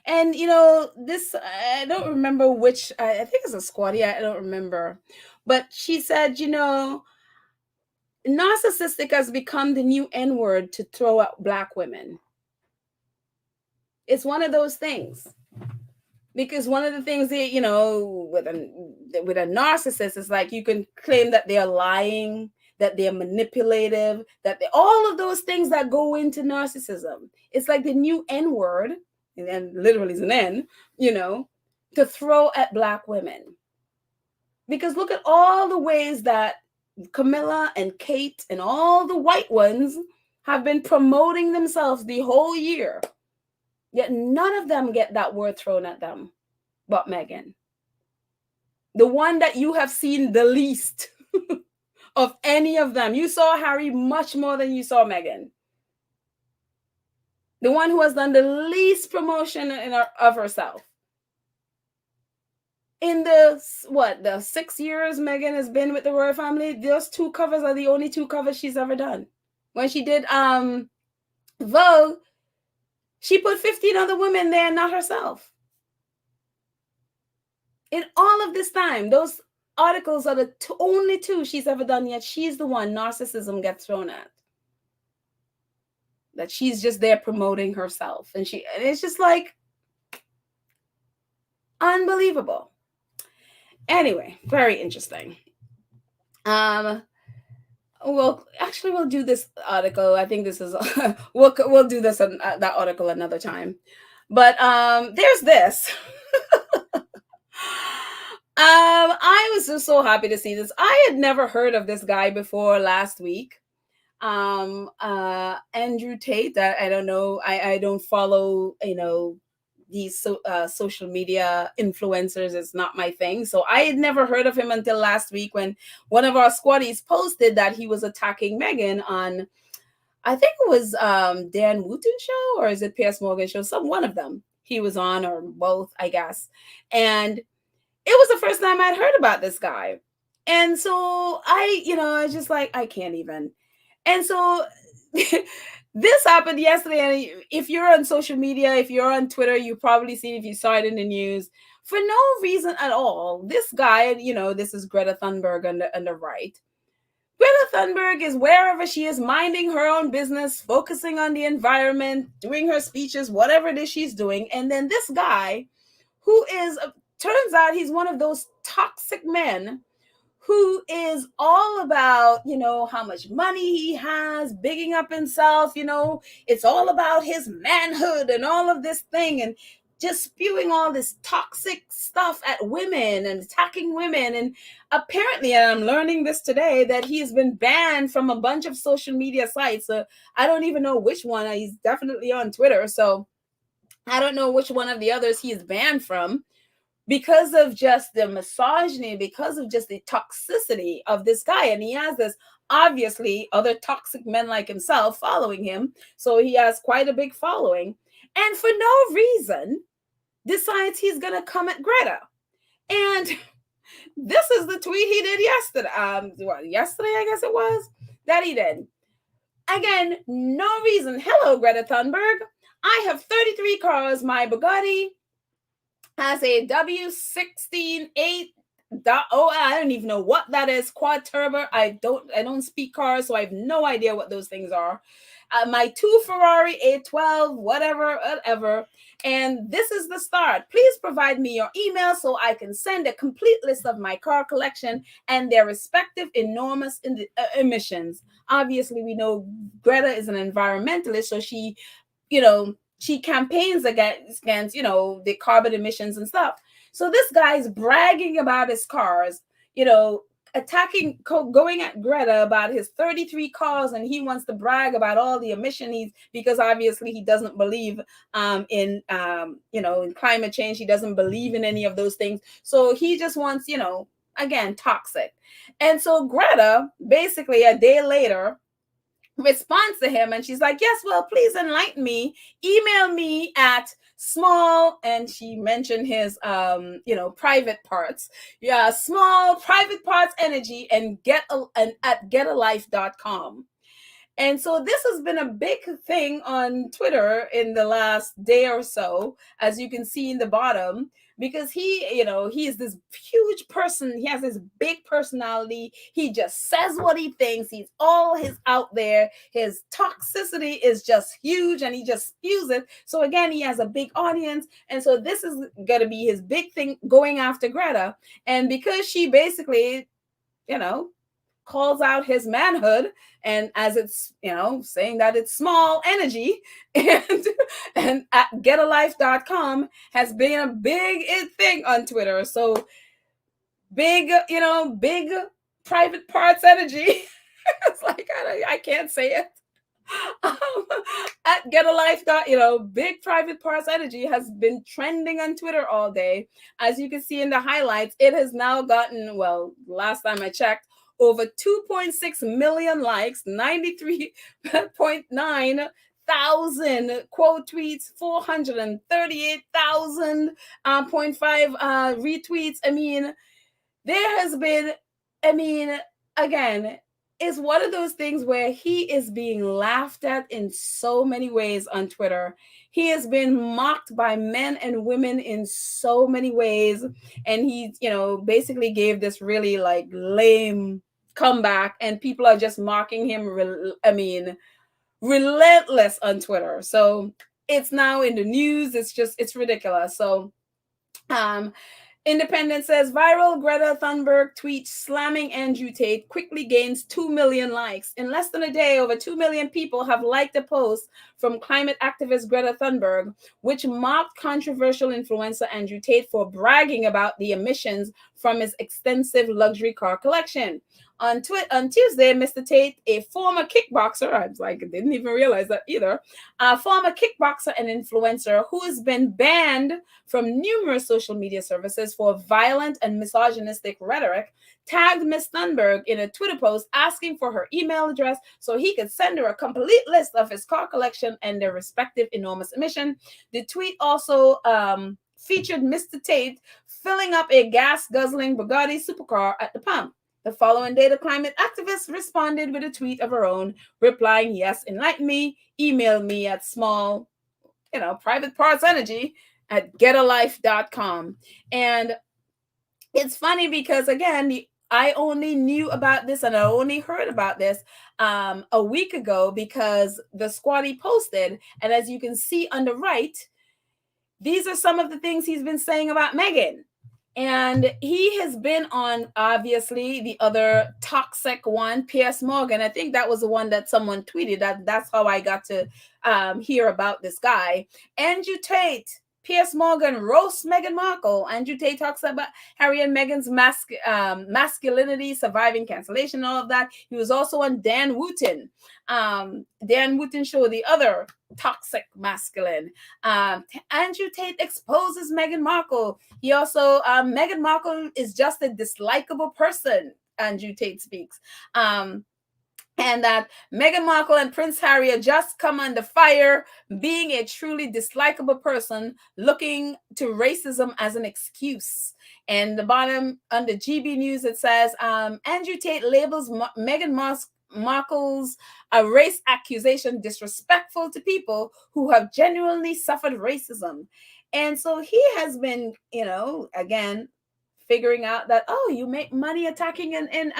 A: And, this, I don't remember which, I think it's a squatty, I don't remember. But she said, narcissistic has become the new N-word to throw at Black women. It's one of those things. Because one of the things that, with a narcissist is like you can claim that they're lying, that they're manipulative, that all of those things that go into narcissism. It's like the new N-word, and then literally is an N, to throw at Black women. Because look at all the ways that Camilla and Kate and all the white ones have been promoting themselves the whole year. Yet none of them get that word thrown at them but Meghan. The one that you have seen the least of any of them. You saw Harry much more than you saw Meghan. The one who has done the least promotion of herself. In the 6 years Meghan has been with the royal family, those 2 covers are the only 2 covers she's ever done. When she did Vogue, she put 15 other women there, not herself. In all of this time, those articles are the only 2 she's ever done, yet she's the one narcissism gets thrown at. That she's just there promoting herself. And it's just like unbelievable. Anyway, very interesting. We'll do this article. I think this is we'll do this that article another time. But there's this. I was just so happy to see this. I had never heard of this guy before last week. Andrew Tate. I don't know. I don't follow, these social media influencers. It's not my thing. So I had never heard of him until last week when one of our squaddies posted that he was attacking Meghan on, I think it was Dan Wooten show, or is it Piers Morgan show? One of them he was on, or both, I guess. And it was the first time I'd heard about this guy. And so I was just like, I can't even. And so this happened yesterday. And if you're on social media, if you're on Twitter, you've probably seen, if you saw it in the news, for no reason at all, this guy, this is Greta Thunberg on the right. Greta Thunberg is wherever she is, minding her own business, focusing on the environment, doing her speeches, whatever it is she's doing. And then this guy, who turns out he's one of those toxic men who is all about, how much money he has, bigging up himself, it's all about his manhood and all of this thing, and just spewing all this toxic stuff at women and attacking women. And apparently, and I'm learning this today, that he's been banned from a bunch of social media sites. So I don't even know which one. He's definitely on Twitter. So I don't know which one of the others he is banned from, because of just the misogyny, because of just the toxicity of this guy. And he has this, obviously, other toxic men like himself following him. So he has quite a big following. And for no reason, decides he's going to come at Greta. And this is the tweet he did yesterday. Yesterday, I guess it was, that he did. Again, no reason. Hello, Greta Thunberg. I have 33 cars. My Bugatti has a W16 I don't even know what that is. Quad turbo. I don't speak cars, so I have no idea what those things are. My 2 Ferrari A12, whatever. And this is the start. Please provide me your email so I can send a complete list of my car collection and their respective enormous emissions. Obviously, we know Greta is an environmentalist, so she campaigns against the carbon emissions and stuff. So this guy's bragging about his cars, going at Greta about his 33 cars, and he wants to brag about all the emission because obviously he doesn't believe in climate change. He doesn't believe in any of those things. So he just wants, again, toxic. And so Greta, basically a day later, responds to him, and she's like, yes, well, please enlighten me. Email me at small, and she mentioned his private parts. Yeah, small private parts energy and at getalife.com. And so this has been a big thing on Twitter in the last day or so, as you can see in the bottom, because he is this huge person. He has this big personality. He just says what he thinks. He's out there. His toxicity is just huge, and he just spews it. So again, he has a big audience. And so this is going to be his big thing, going after Greta. And because she basically, calls out his manhood, and as it's saying that it's small energy, and at getalife.com has been a big thing on Twitter. So big private parts energy. It's like I can't say it. At getalife. Big private parts energy has been trending on Twitter all day. As you can see in the highlights, it has now gotten, well, last time I checked, over 2.6 million likes, 93.9 thousand quote tweets, 438,000 .5 retweets. I mean, there has been, again, it's one of those things where he is being laughed at in so many ways on Twitter. He has been mocked by men and women in so many ways. And he, basically gave this really lame comeback, and people are just mocking him. Relentless on Twitter. So it's now in the news. It's ridiculous. So, Independent says viral Greta Thunberg tweet slamming Andrew Tate quickly gains 2 million likes. In less than a day, over 2 million people have liked a post from climate activist Greta Thunberg, which mocked controversial influencer Andrew Tate for bragging about the emissions from his extensive luxury car collection. On Tuesday, Mr. Tate, a former kickboxer, I was like, I didn't even realize that either, a former kickboxer and influencer who has been banned from numerous social media services for violent and misogynistic rhetoric, tagged Ms. Thunberg in a Twitter post asking for her email address so he could send her a complete list of his car collection and their respective enormous emission. The tweet also featured Mr. Tate filling up a gas-guzzling Bugatti supercar at the pump. The following day, the climate activist responded with a tweet of her own, replying, yes, enlighten me, email me at small, private parts energy at getalife.com. And it's funny because, again, I only knew about this and I only heard about this a week ago because the Squatty posted. And as you can see on the right, these are some of the things he's been saying about Meghan. And he has been on, obviously, the other toxic one, Piers Morgan. I think that was the one that someone tweeted. That's how I got to hear about this guy. Andrew Tate, Piers Morgan roasts Meghan Markle. Andrew Tate talks about Harry and Meghan's masculinity, surviving cancellation, all of that. He was also on Dan Wooten. Dan Wooten show, the other toxic masculine. Andrew Tate exposes Meghan Markle. He also, Meghan Markle is just a dislikable person, Andrew Tate speaks. And that Meghan Markle and Prince Harry are just come under fire, being a truly dislikable person, looking to racism as an excuse. And the bottom, under GB News, it says, Andrew Tate labels Meghan Markle's a race accusation disrespectful to people who have genuinely suffered racism. And so he has been, again, figuring out that, oh, you make money attacking and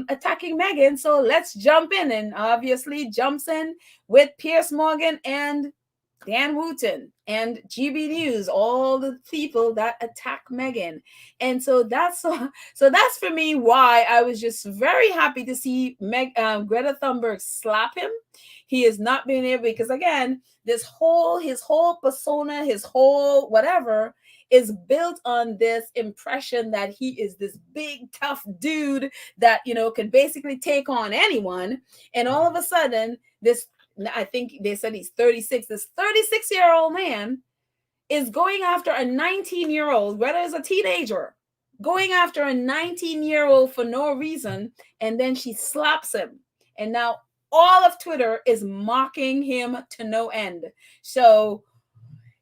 A: attacking Meghan, so let's jump in, and obviously jumps in with Piers Morgan and Dan Wooten and GB News, all the people that attack Meghan. And so that's for me why I was just very happy to see Greta Thunberg slap him. He is not being able, because again, his whole persona, his whole whatever is built on this impression that he is this big tough dude that can basically take on anyone. And all of a sudden, I think they said he's 36. This 36-year-old man is going after a 19-year-old, whether it's a teenager, going after a 19-year-old for no reason, and then she slaps him. And now all of Twitter is mocking him to no end. So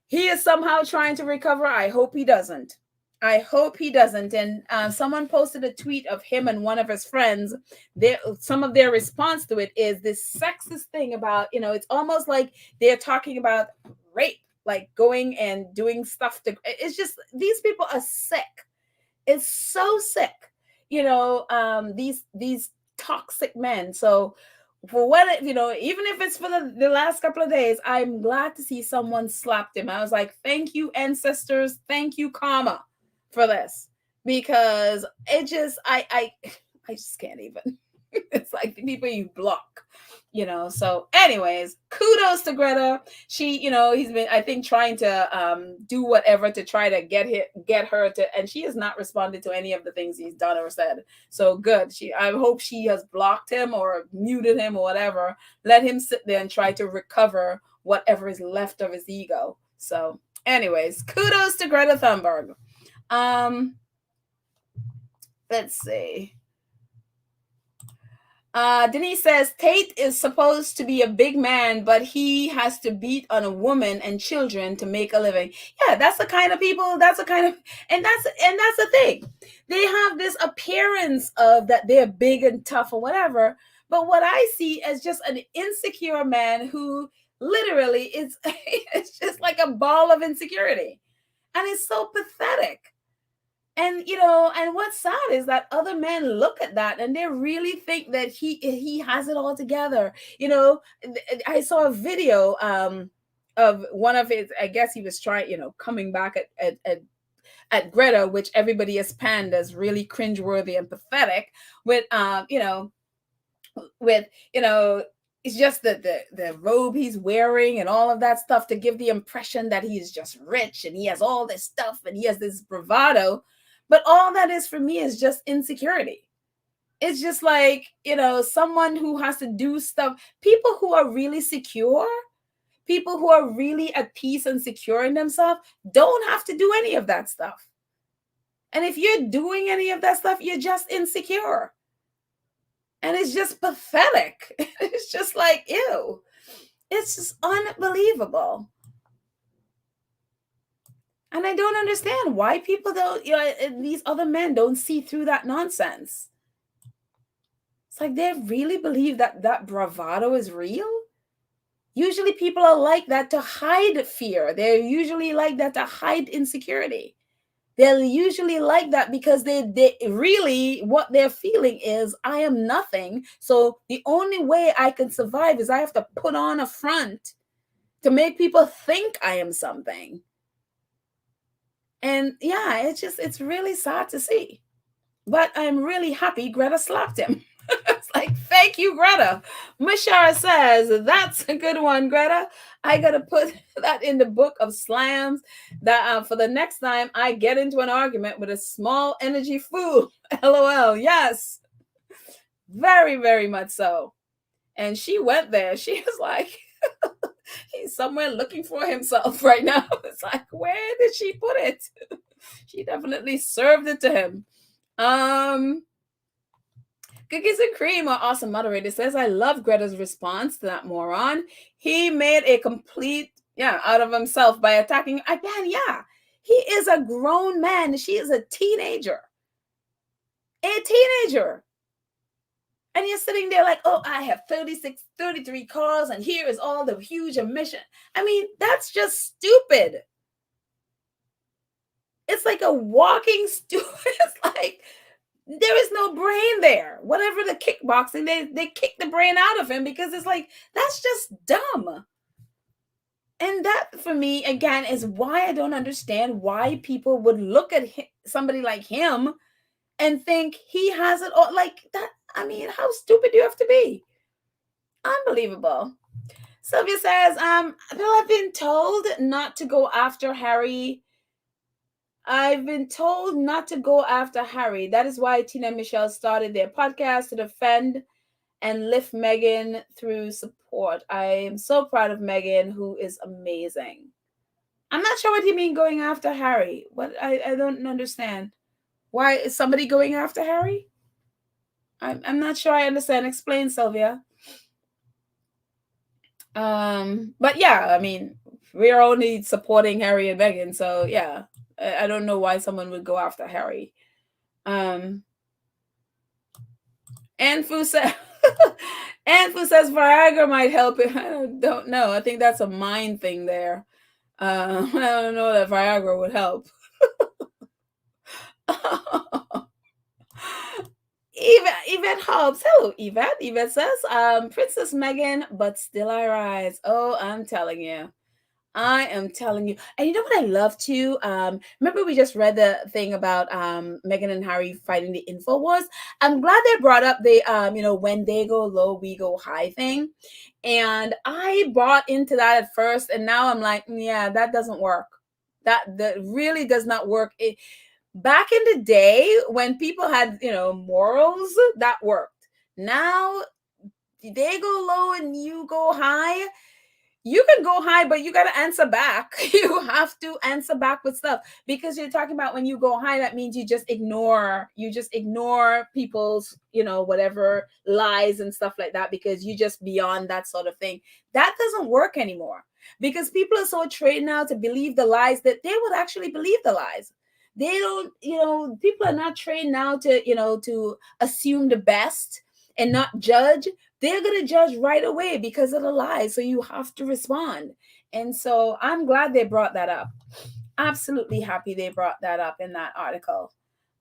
A: he is somehow trying to recover. I hope he doesn't. And someone posted a tweet of him and one of his friends. Some of their response to it is this sexist thing about, it's almost like they're talking about rape, like going and doing stuff to. It's just, these people are sick. It's so sick, these toxic men. So for what, even if it's for the last couple of days, I'm glad to see someone slapped him. I was like, thank you, ancestors. Thank you, karma, for this, because it just, I just can't even. It's like the people you block, so anyways, kudos to Greta. She, he's been, I think, trying to do whatever to try to get her to, and she has not responded to any of the things he's done or said. So good. I hope she has blocked him or muted him or whatever. Let him sit there and try to recover whatever is left of his ego. So anyways, kudos to Greta Thunberg. Let's see. Denise says Tate is supposed to be a big man, but he has to beat on a woman and children to make a living. Yeah, that's the kind of people, and that's the thing. They have this appearance of that they're big and tough or whatever, but what I see is just an insecure man who literally is it's just like a ball of insecurity. And it's so pathetic. And and what's sad is that other men look at that and they really think that he has it all together. I saw a video of one of his, I guess he was trying, coming back at Greta, which everybody has panned as really cringeworthy and pathetic, with it's just the robe he's wearing and all of that stuff to give the impression that he's just rich and he has all this stuff and he has this bravado. But all that is for me is just insecurity. It's just like, someone who has to do stuff. People who are really secure, people who are really at peace and secure in themselves don't have to do any of that stuff. And if you're doing any of that stuff, you're just insecure. And it's just pathetic. It's just like, ew. It's just unbelievable. And I don't understand why people don't, these other men don't see through that nonsense. It's like they really believe that bravado is real. Usually people are like that to hide fear. They're usually like that to hide insecurity. They're usually like that because they really, what they're feeling is, I am nothing. So the only way I can survive is I have to put on a front to make people think I am something. And yeah, it's really sad to see. But I'm really happy Greta slapped him. It's like, thank you, Greta. Mishara says, that's a good one, Greta. I got to put that in the book of slams that for the next time I get into an argument with a small energy fool. LOL. Yes. Very, very much so. And she went there. She was like, he's somewhere looking for himself right now. It's like, where did she put it? She definitely served it to him. Cookies and Cream, our awesome moderator, says, I love Greta's response to that moron. He made a complete, out of himself by attacking. Again, he is a grown man. She is a teenager. A teenager. And you're sitting there like, oh, I have 36, 33 cars, and here is all the huge emission. I mean, that's just stupid. It's like a walking stupid. It's like there is no brain there. Whatever the kickboxing, they kick the brain out of him because it's like, that's just dumb. And that for me, again, is why I don't understand why people would look at somebody like him and think he has it all like that. I mean, how stupid do you have to be? Unbelievable. Sylvia says, well, I've been told not to go after Harry. I've been told not to go after Harry. That is why Tina and Michelle started their podcast to defend and lift Meghan through support. I am so proud of Meghan, who is amazing. I'm not sure what you mean going after Harry. What I don't understand. Why is somebody going after Harry? I'm not sure I understand. Explain, Sylvia. But yeah, I mean, we're only supporting Harry and Meghan, so yeah. I don't know why someone would go after Harry. And Fu says Anfu says Viagra might help it. I don't know. I think that's a mind thing there. I don't know that Viagra would help. Yvette Hobbs. Hello, Yvette. Yvette says, Princess Meghan, but still I rise. Oh, I'm telling you. I am telling you. And you know what I love too? Remember we just read the thing about Meghan and Harry fighting the InfoWars? I'm glad they brought up the when they go low, we go high thing. And I bought into that at first, and now I'm like, yeah, that doesn't work. That really does not work. Back in the day when people had, morals, that worked. Now they go low and you go high. You can go high, but you got to answer back. You have to answer back with stuff because you're talking about when you go high, that means you just ignore people's, whatever lies and stuff like that because you just beyond that sort of thing. That doesn't work anymore because people are so trained now to believe the lies that they would actually believe the lies. They don't, people are not trained now to, to assume the best and not judge. They're going to judge right away because of the lies. So you have to respond. And so I'm glad they brought that up. Absolutely happy they brought that up in that article.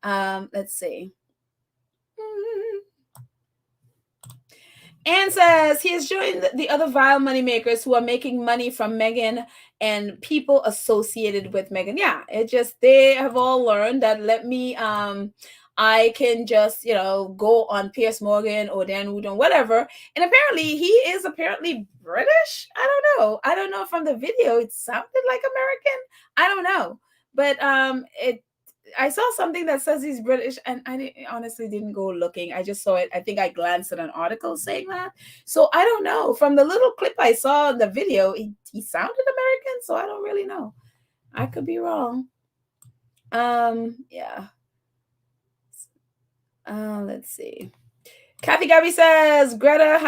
A: Let's see. Anne says he has joined the other vile moneymakers who are making money from Meghan and people associated with Meghan. Yeah, they have all learned that I can just, go on Piers Morgan or Dan Wood or whatever. And apparently he is British. I don't know from the video. It sounded like American. I don't know. But I saw something that says he's British, and I honestly didn't go looking. I just saw it. I think I glanced at an article saying that. So I don't know. From the little clip I saw in the video, he sounded American, so I don't really know. I could be wrong. Yeah. Let's see. Kathy Gabby says Greta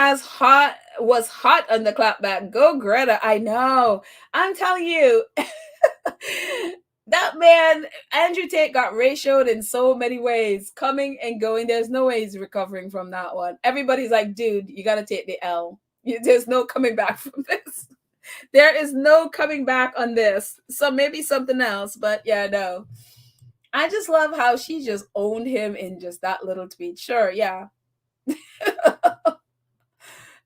A: was hot on the clapback. Go Greta. I know. I'm telling you. That man, Andrew Tate, got ratioed in so many ways, coming and going. There's no way he's recovering from that one. Everybody's like, dude, you got to take the L. There's no coming back from this. There is no coming back on this. So maybe something else, but yeah, no. I just love how she just owned him in just that little tweet. Sure, yeah.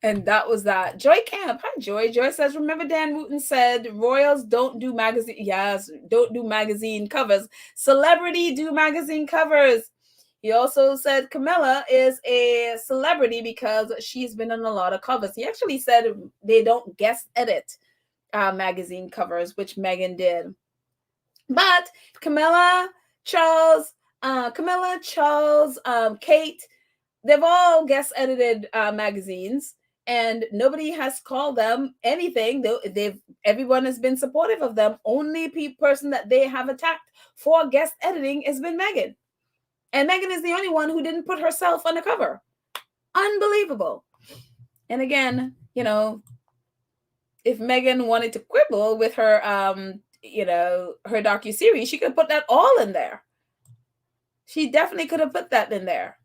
A: And that was that. Joy Camp. Hi, Joy. Joy says, remember Dan Wooten said, royals don't do magazine. Yes, don't do magazine covers. Celebrity do magazine covers. He also said Camilla is a celebrity because she's been on a lot of covers. He actually said they don't guest edit magazine covers, which Meghan did. But Camilla, Charles, Kate, they've all guest edited magazines. And nobody has called them anything. Everyone has been supportive of them. Only person that they have attacked for guest editing has been Meghan. And Meghan is the only one who didn't put herself on the cover. Unbelievable. And again, if Meghan wanted to quibble with her, her docuseries, she could put that all in there. She definitely could have put that in there.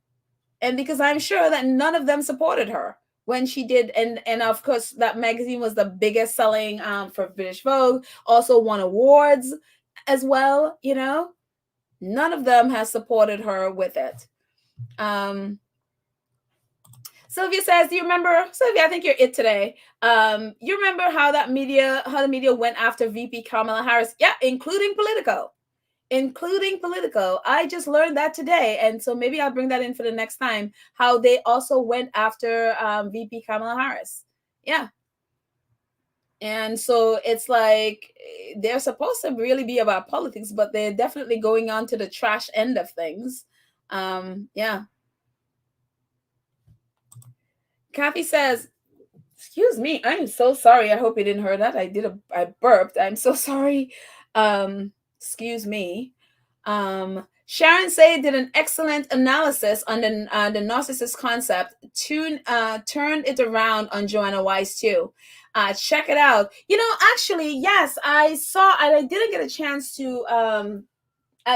A: And because I'm sure that none of them supported her when she did, and of course that magazine was the biggest selling for British Vogue, also won awards as well, you know. None of them has supported her with it. Sylvia says, do you remember, Sylvia, I think you're it today. You remember how the media went after VP Kamala Harris? Yeah, including Politico. I just learned that today. And so maybe I'll bring that in for the next time, how they also went after VP Kamala Harris. Yeah. And so it's like they're supposed to really be about politics, but they're definitely going on to the trash end of things. Yeah. Kathy says, excuse me, I'm so sorry. I hope you didn't hear that. I burped. I'm so sorry. Excuse me. Sharon Say did an excellent analysis on the narcissist concept. Turned it around on Joanna Weiss too. Check it out. You know, actually, yes, I saw, and I didn't get a chance to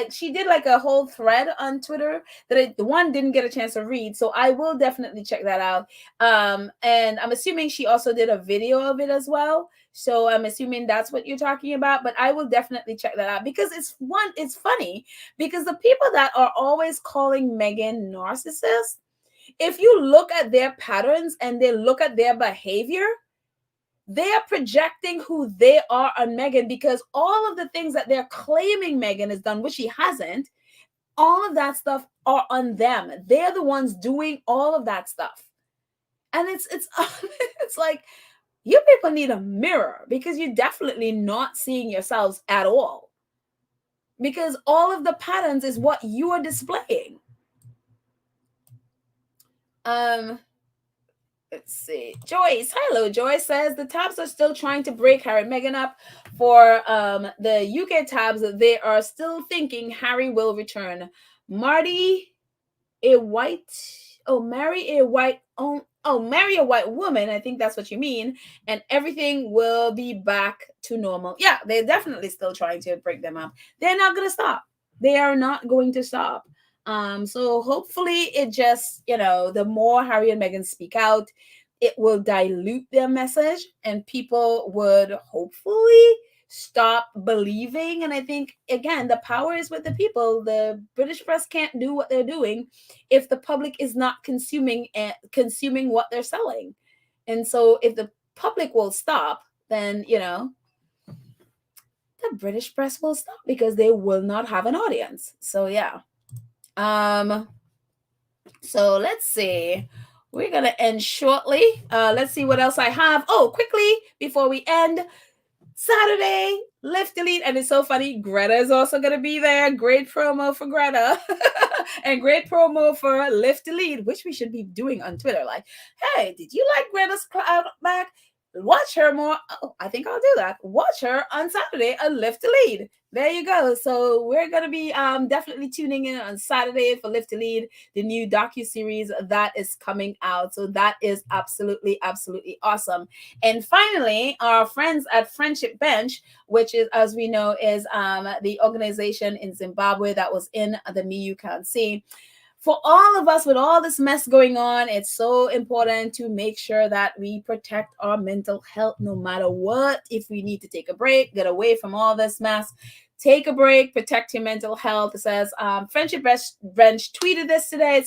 A: she did like a whole thread on Twitter that the one didn't get a chance to read, so I will definitely check that out. And I'm assuming she also did a video of it as well, so I'm assuming that's what you're talking about. But I will definitely check that out, because it's funny, because the people that are always calling Meghan narcissist, if you look at their patterns and they look at their behavior, they are projecting who they are on Meghan, because all of the things that they're claiming Meghan has done, which she hasn't, all of that stuff are on them. They're the ones doing all of that stuff. And it's it's like, you people need a mirror, because you're definitely not seeing yourselves at all. Because all of the patterns is what you are displaying. Let's see. Joyce, hello. Joyce says the tabs are still trying to break Harry and Meghan up. For the UK tabs, they are still thinking Harry will return. Marry a white woman. I think that's what you mean. And everything will be back to normal. Yeah, they're definitely still trying to break them up. They're not going to stop. They are not going to stop. So hopefully it just, the more Harry and Meghan speak out, it will dilute their message, and people would hopefully stop believing. And I think, again, the power is with the people. The British press can't do what they're doing if the public is not consuming what they're selling. And so if the public will stop, then, the British press will stop, because they will not have an audience. So yeah. So let's see. We're gonna end shortly. Let's see what else I have. Oh, quickly before we end, Saturday, Lift Delete, and it's so funny. Greta is also gonna be there. Great promo for Greta, and great promo for Lift Delete, which we should be doing on Twitter. Like, hey, did you like Greta's cloud back? Watch her more. Oh, I think I'll do that. Watch her on Saturday on Lift to Lead. There you go. So we're going to be definitely tuning in on Saturday for Lift to Lead, the new docuseries that is coming out. So that is absolutely, absolutely awesome. And finally, our friends at Friendship Bench, which is, as we know, is the organization in Zimbabwe that was in the Me You Can't See. For all of us with all this mess going on, it's so important to make sure that we protect our mental health no matter what. If we need to take a break, get away from all this mess, take a break, protect your mental health. It says, Friendship Bench tweeted this today.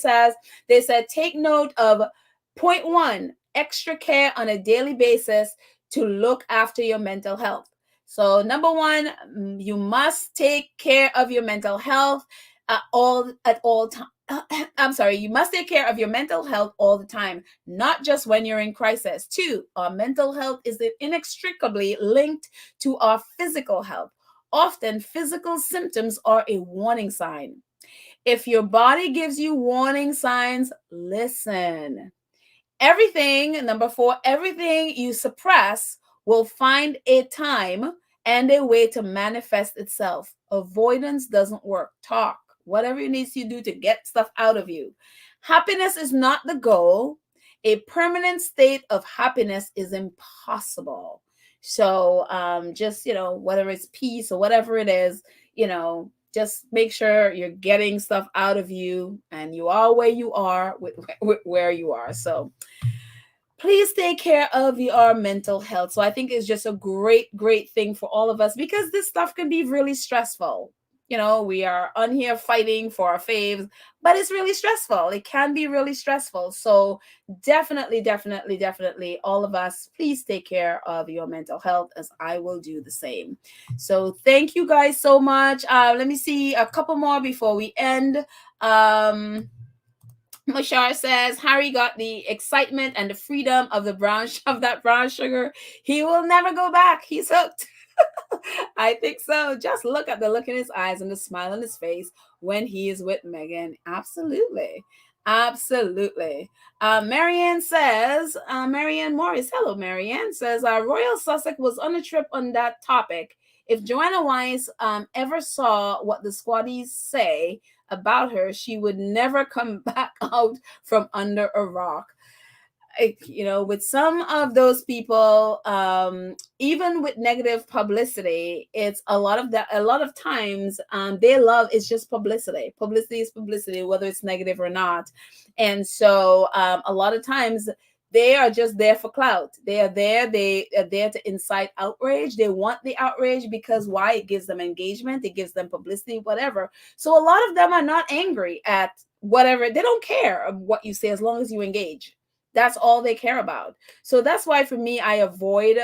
A: They said, take note of point 1, extra care on a daily basis to look after your mental health. So number 1, you must take care of your mental health at all times. You must take care of your mental health all the time, not just when you're in crisis. 2, our mental health is inextricably linked to our physical health. Often, physical symptoms are a warning sign. If your body gives you warning signs, listen. Number 4, everything you suppress will find a time and a way to manifest itself. Avoidance doesn't work. Talk. Whatever it needs to do to get stuff out of you. Happiness is not the goal. A permanent state of happiness is impossible. So just, whether it's peace or whatever it is, just make sure you're getting stuff out of you, and you are where you are with where you are. So please take care of your mental health. So I think it's just a great thing for all of us, because this stuff can be really stressful. We are on here fighting for our faves, but it's really stressful. It can be really stressful. So definitely, all of us, please take care of your mental health, as I will do the same. So thank you guys so much. Let me see a couple more before we end. Mashar says Harry got the excitement and the freedom of that brown sugar. He will never go back. He's hooked. I think so. Just look at the look in his eyes and the smile on his face when he is with Meghan. Absolutely. Absolutely. Marianne says, Marianne Morris, hello, Marianne, says, Royal Sussex was on a trip on that topic. If Joanna Weiss ever saw what the squaddies say about her, she would never come back out from under a rock. With some of those people, even with negative publicity, it's a lot of times, they love, it's just publicity. Publicity is publicity, whether it's negative or not. And so a lot of times they are just there for clout. They are there to incite outrage. They want the outrage because why? It gives them engagement, it gives them publicity, whatever. So a lot of them are not angry at whatever. They don't care what you say as long as you engage. That's all they care about. So that's why for me, I avoid,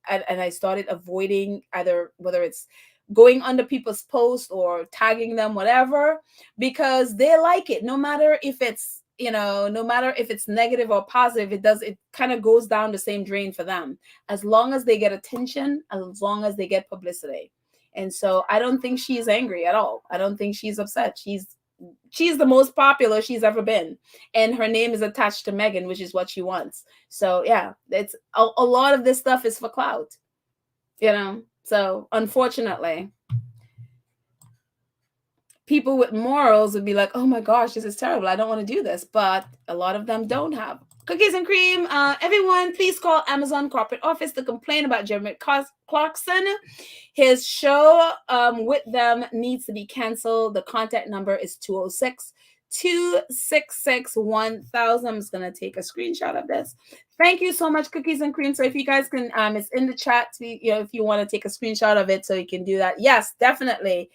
A: and I started avoiding either, whether it's going under people's posts or tagging them, whatever, because they like it. No matter if it's, no matter if it's negative or positive, it kind of goes down the same drain for them, as long as they get attention, as long as they get publicity. And so I don't think she's angry at all. I don't think she's upset. She's the most popular she's ever been, and her name is attached to Meghan, which is what she wants. So yeah, it's a lot of this stuff is for clout, so unfortunately people with morals would be like, oh my gosh, this is terrible, I don't want to do this, but a lot of them don't have. Cookies and cream, everyone, please call Amazon corporate office to complain about Jeremy Clarkson. His show with them needs to be canceled. The contact number is 206-266-1000. I'm just going to take a screenshot of this. Thank you so much, Cookies and Cream. So if you guys can, it's in the chat, if you want to take a screenshot of it so you can do that. Yes, definitely.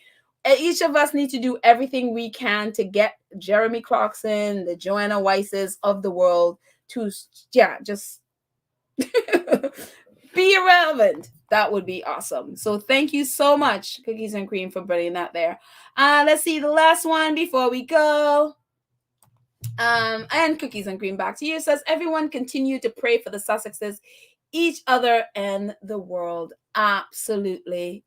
A: Each of us need to do everything we can to get Jeremy Clarkson, the Joanna Weisses of the world to, just be irrelevant. That would be awesome. So thank you so much, Cookies and Cream, for bringing that there. Let's see the last one before we go. And Cookies and Cream, back to you. It says, everyone continue to pray for the Sussexes, each other, and the world. Absolutely.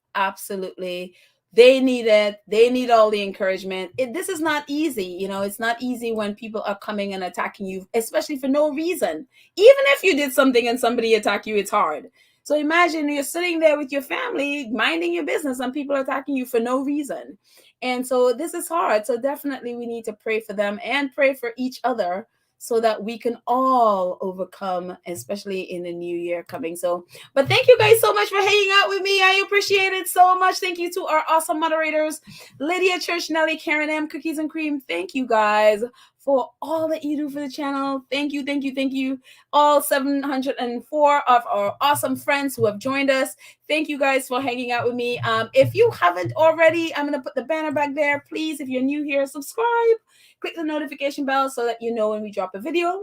A: They need it. They need all the encouragement. This is not easy. It's not easy when people are coming and attacking you, especially for no reason. Even if you did something and somebody attacked you, it's hard. So imagine you're sitting there with your family, minding your business, and people are attacking you for no reason. And so this is hard. So definitely we need to pray for them and pray for each other, so that we can all overcome, especially in the new year coming. So, but thank you guys so much for hanging out with me. I appreciate it so much. Thank you to our awesome moderators, Lydia, Church, Nelly, Karen M, Cookies and Cream. Thank you guys for all that you do for the channel. Thank you. All 704 of our awesome friends who have joined us. Thank you guys for hanging out with me. If you haven't already, I'm going to put the banner back there. Please, if you're new here, subscribe. Click the notification bell so that you know when we drop a video.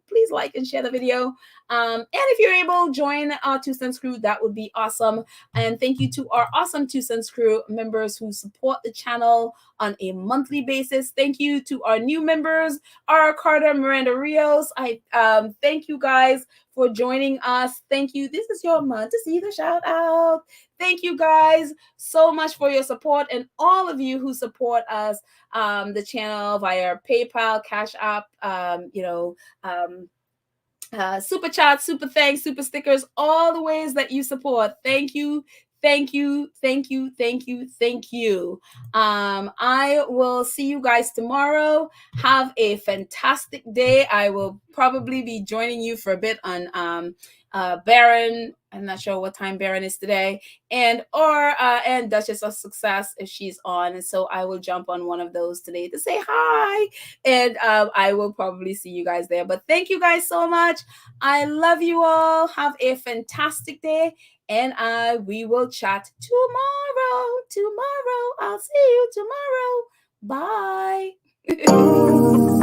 A: Please like and share the video. And if you're able, join our 2 Cents Crew. That would be awesome. And thank you to our awesome 2 Cents Crew members who support the channel on a monthly basis. Thank you to our new members, Ara Carter, Miranda Rios. I thank you guys for joining us. Thank you. This is your month to see the shout out. Thank you guys so much for your support, and all of you who support us, the channel via PayPal, Cash App, super chat, super thanks, super stickers, all the ways that you support. Thank you. Thank you, thank you, thank you, thank you. I will see you guys tomorrow. Have a fantastic day. I will probably be joining you for a bit on Baron. I'm not sure what time Baron is today, and Duchess of Success if she's on. And so I will jump on one of those today to say hi, and I will probably see you guys there. But thank you guys so much. I love you all. Have a fantastic day, and we will chat tomorrow. Tomorrow, I'll see you tomorrow. Bye.